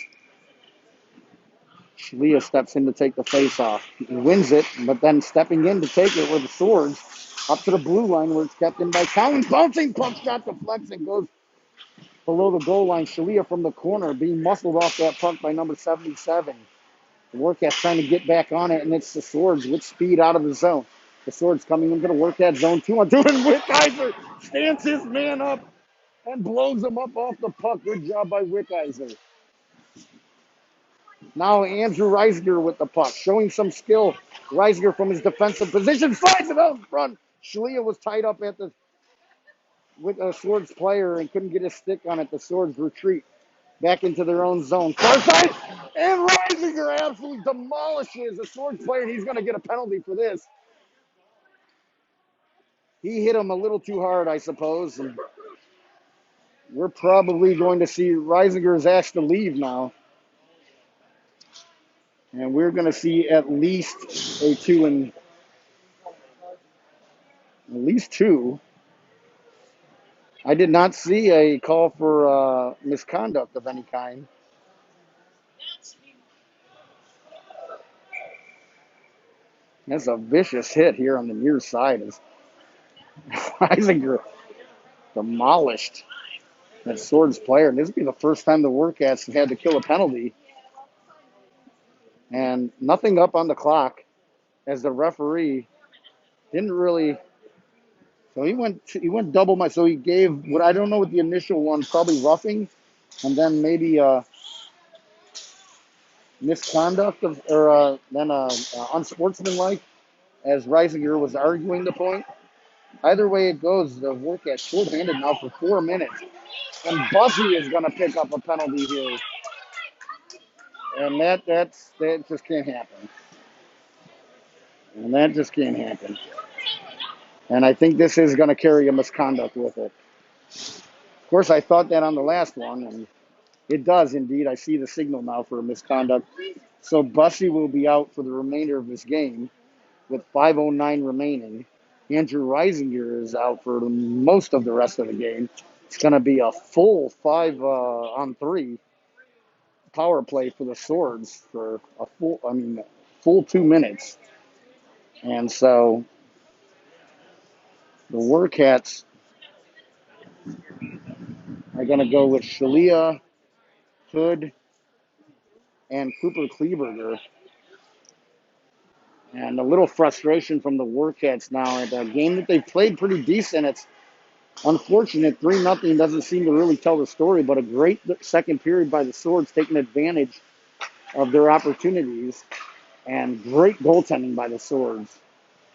Shalia steps in to take the face-off. He wins it, but then stepping in to take it with the Swords up to the blue line where it's kept in by Collins. Bouncing puck shot deflects and goes below the goal line. Shalia from the corner being muscled off that puck by number 77. The Warcats trying to get back on it, and it's the Swords with speed out of the zone. The Swords coming into the Warcat zone 2-on-2, and Wickheiser stands his man up and blows him up off the puck. Good job by Wickheiser. Now Andrew Reisinger with the puck, showing some skill. Reisinger from his defensive position slides it out in front. Shalia was tied up with a Swords player and couldn't get his stick on it. The Swords retreat back into their own zone. Far side, and Reisinger absolutely demolishes a Swords player, and he's going to get a penalty for this. He hit him a little too hard, I suppose. And we're probably going to see Reisinger is asked to leave now. And we're going to see at least a 2 and at least 2. I did not see a call for misconduct of any kind. That's a vicious hit here on the near side. As Reisinger demolished that Swords player. And this would be the first time the Warcats have had to kill a penalty. And nothing up on the clock as the referee didn't really. So he went double. So he gave what I don't know what the initial one, probably roughing, and then maybe misconduct or then unsportsmanlike as Reisinger was arguing the point. Either way it goes, the Warcats short-handed now for 4 minutes. And Bussy is going to pick up a penalty here. And that just can't happen. And that just can't happen. And I think this is going to carry a misconduct with it. Of course, I thought that on the last one, and it does indeed. I see the signal now for a misconduct. So Bussy will be out for the remainder of this game with 5:09 remaining. Andrew Reisinger is out for most of the rest of the game. It's going to be a full 5-on-3 power play for the Swords for a full 2 minutes. And so the Warcats are going to go with Shalia, Hood, and Cooper Kleberger. And a little frustration from the Warcats now at a game that they've played pretty decent. It's unfortunate 3-0 doesn't seem to really tell the story, but a great second period by the Swords taking advantage of their opportunities, and great goaltending by the Swords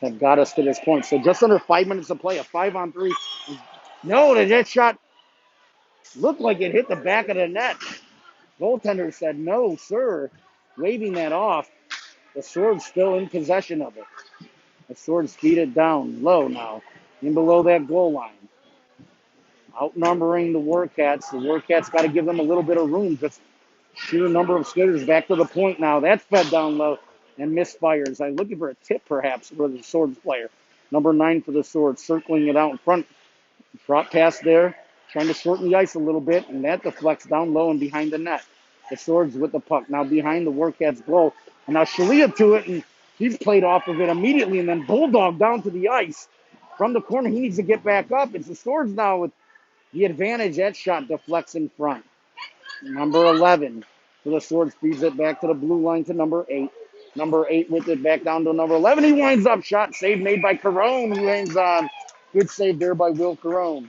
have got us to this point. So just under 5 minutes to play, a 5-on-3. No, that shot looked like it hit the back of the net. Goaltender said, no, sir, waving that off. The Swords still in possession of it. The Swords feed it down low now, in below that goal line. Outnumbering the Warcats. The Warcats got to give them a little bit of room. Just sheer number of skaters back to the point now. That's fed down low and misfires. I'm looking for a tip, perhaps, for the Swords player. Number 9 for the Swords, circling it out in front. Drop pass there, trying to shorten the ice a little bit, and that deflects down low and behind the net. The Swords with the puck. Now behind the Warcats' goal. And now Shalia to it, and he's played off of it immediately, and then Bulldog down to the ice. From the corner, he needs to get back up. It's the Swords now with the advantage. That shot deflects in front. Number 11 for the Swords feeds it back to the blue line to number 8. Number 8 with it back down to number 11. He winds up. Shot save made by Carone, who hangs on. Good save there by Will Carone.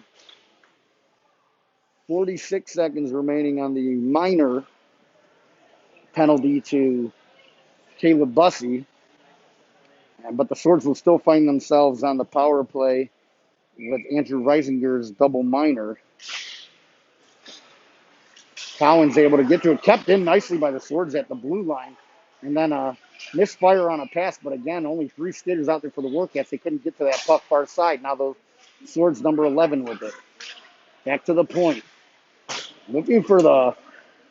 46 seconds remaining on the minor penalty to Caleb Bussy. But the Swords will still find themselves on the power play with Andrew Reisinger's double minor. Collins able to get to it, kept in nicely by the Swords at the blue line. And then misfire on a pass, but again, only 3 skaters out there for the Warcats. They couldn't get to that puck far side. Now the Swords number 11 with it. Back to the point. Looking for the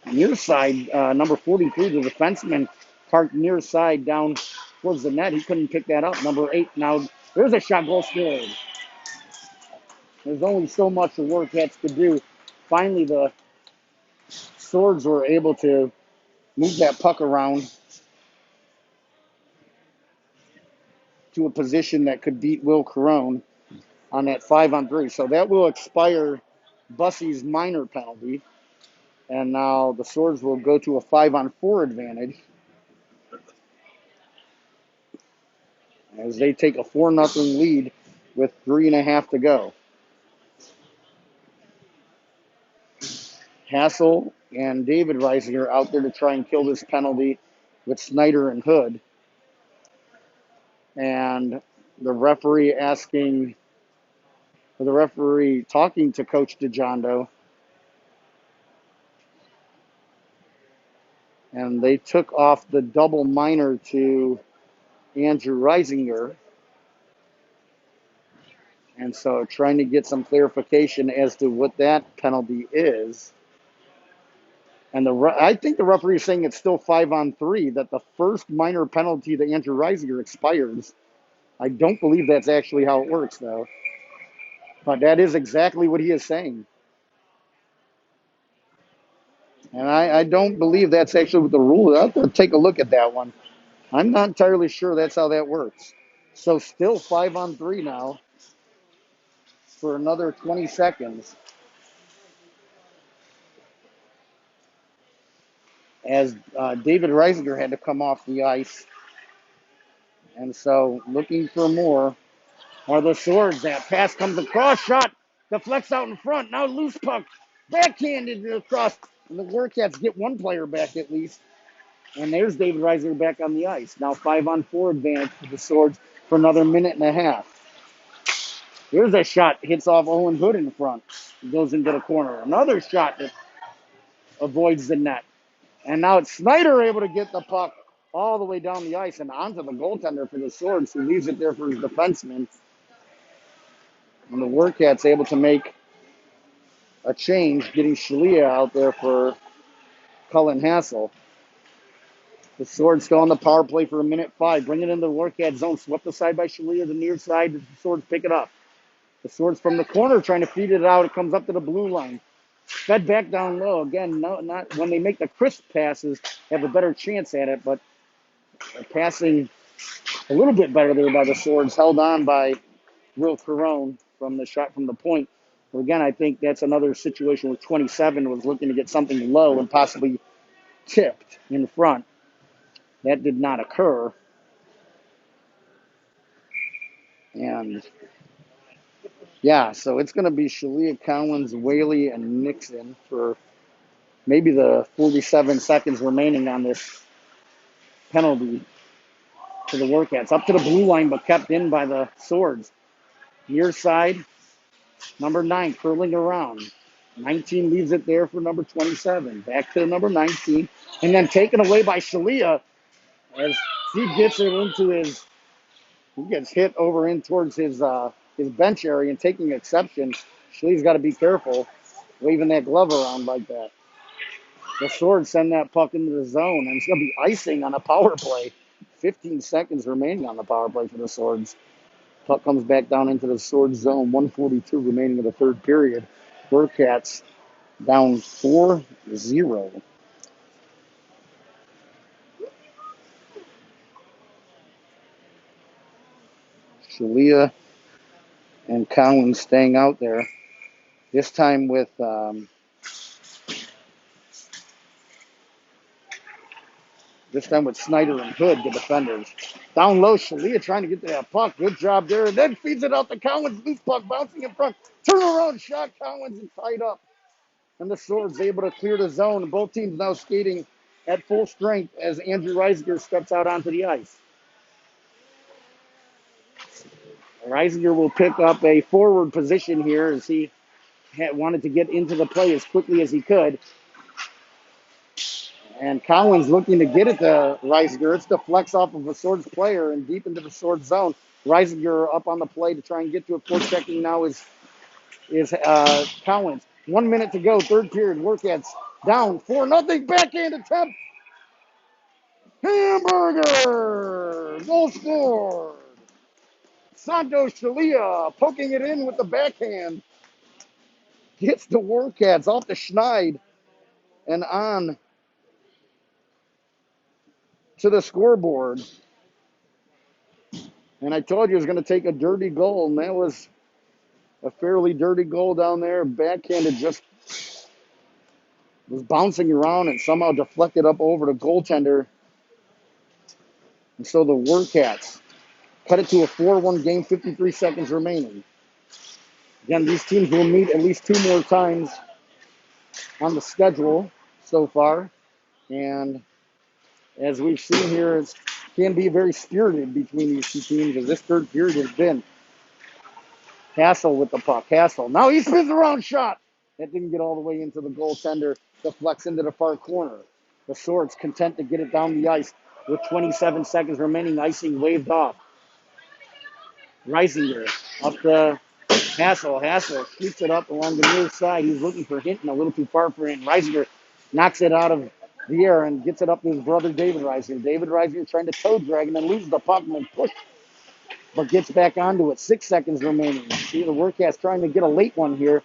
near side, number 43, the defenseman parked near side down towards the net. He couldn't pick that up. Number 8, now there's a shot, goal scored. There's only so much the Warcats could do. Finally, the Swords were able to move that puck around to a position that could beat Will Carone on that 5-on-3. So that will expire Bussey's minor penalty. And now the Swords will go to a 5-on-4 advantage as they take a 4-0 lead with 3.5 to go. Hassel and David Reisinger out there to try and kill this penalty with Snyder and Hood. And the referee talking to Coach DeJondo. And they took off the double minor to Andrew Reisinger. And so trying to get some clarification as to what that penalty is. And I think the referee is saying it's still 5-on-3, that the first minor penalty to Andrew Reisinger expires. I don't believe that's actually how it works, though. But that is exactly what he is saying. And I don't believe that's actually what the rule is. I'll have to take a look at that one. I'm not entirely sure that's how that works. So still 5-on-3 now for another 20 seconds. As David Reisinger had to come off the ice. And so looking for more are the Swords. That pass comes across, shot, deflects out in front. Now loose puck, backhanded across. And the Warcats get one player back at least. And there's David Reisinger back on the ice. Now 5-on-4 advantage for the Swords for another 1.5 minutes. Here's a shot, hits off Owen Hood in front. Goes into the corner. Another shot that avoids the net. And now it's Snyder able to get the puck all the way down the ice and onto the goaltender for the Swords, who leaves it there for his defenseman. And the Warcats able to make a change, getting Shalia out there for Cullen Hassel. The Swords still on the power play for 1:05. Bring it into the Warcat zone. Swept aside by Shalia, the near side. The Swords pick it up. The Swords from the corner trying to feed it out. It comes up to the blue line. Fed back down low. Again, not when they make the crisp passes, have a better chance at it, but passing a little bit better there by the Swords, held on by Will Carone from the shot from the point. But again, I think that's another situation where 27 was looking to get something low and possibly tipped in front. That did not occur. And yeah, so it's going to be Shalia, Collins, Whaley, and Nixon for maybe the 47 seconds remaining on this penalty to the Warcats. Up to the blue line, but kept in by the Swords. Near side, number 9, curling around. 19 leaves it there for number 27. Back to number 19. And then taken away by Shalia as he gets it into his, he gets hit over in towards his bench area and taking exception. Shalia's got to be careful waving that glove around like that. The Swords send that puck into the zone, and it's going to be icing on a power play. 15 seconds remaining on the power play for the Swords. Puck comes back down into the Swords zone. 1:42 remaining of the third period. Warcats down 4-0. Shalia and Collins staying out there. This time with Snyder and Hood, the defenders. Down low, Shalia trying to get to that puck. Good job there. And then feeds it out to Collins. Loose puck bouncing in front. Turn around shot. Collins is tied up. And the Swords able to clear the zone. And both teams now skating at full strength as Andrew Reisinger steps out onto the ice. Reisinger will pick up a forward position here as he wanted to get into the play as quickly as he could. And Collins looking to get it to Reisinger. It's deflects off of a Swords player and deep into the Swords zone. Reisinger up on the play to try and get to it. Court checking now is Collins. 1 minute to go, third period. Warcats down 4-0. Backhand attempt. Hamburger! Goal scored. Santos Shalia poking it in with the backhand. Gets the Warcats off the schneid and on to the scoreboard. And I told you it was going to take a dirty goal, and that was a fairly dirty goal down there. Backhanded, just was bouncing around and somehow deflected up over the goaltender. And so the Warcats cut it to a 4-1 game, 53 seconds remaining. Again, these teams will meet at least 2 more times on the schedule so far. And as we've seen here, it can be very spirited between these two teams, as this third period has been. Hassel with the puck. Hassel. Now he spins around shot. That didn't get all the way into the goaltender. Deflects into the far corner. The Swords content to get it down the ice with 27 seconds remaining. Icing waved off. Reisinger up to Hassel. Hassel shoots it up along the near side. He's looking for Hinton, a little too far for Hinton. Reisinger knocks it out of the air and gets it up to his brother David Reisinger. David Reisinger trying to toe drag and then loses the puck and then push, but gets back onto it. 6 seconds remaining. See the Warcats trying to get a late one here.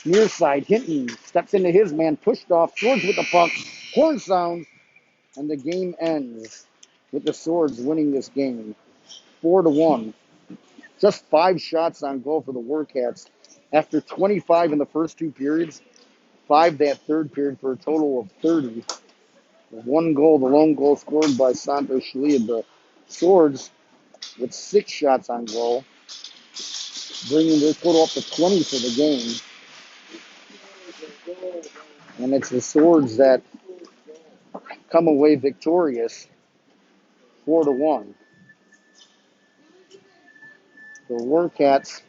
Near side, Hinton steps into his man, pushed off, Swords with the puck. Horn sounds, and the game ends with the Swords winning this game 4-1. Just 5 shots on goal for the Warcats after 25 in the first 2 periods, 5 that third period for a total of 30. 1 goal, the lone goal scored by Santos Shalia. The Swords with 6 shots on goal, bringing their total up to 20 for the game. And it's the Swords that come away victorious 4-1. The Warcats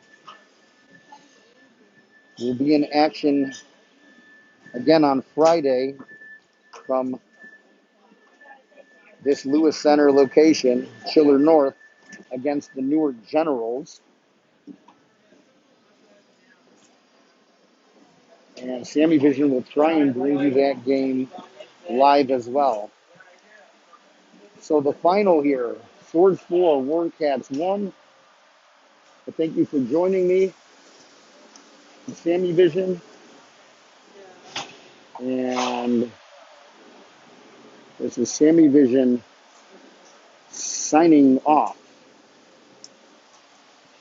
will be in action again on Friday from this Lewis Center location, Chiller North, against the Newark Generals. And SammyVision will try and bring you that game live as well. So the final here, Swords 4, Warcats 1. I thank you for joining me on SammyVision. And this is SammyVision signing off.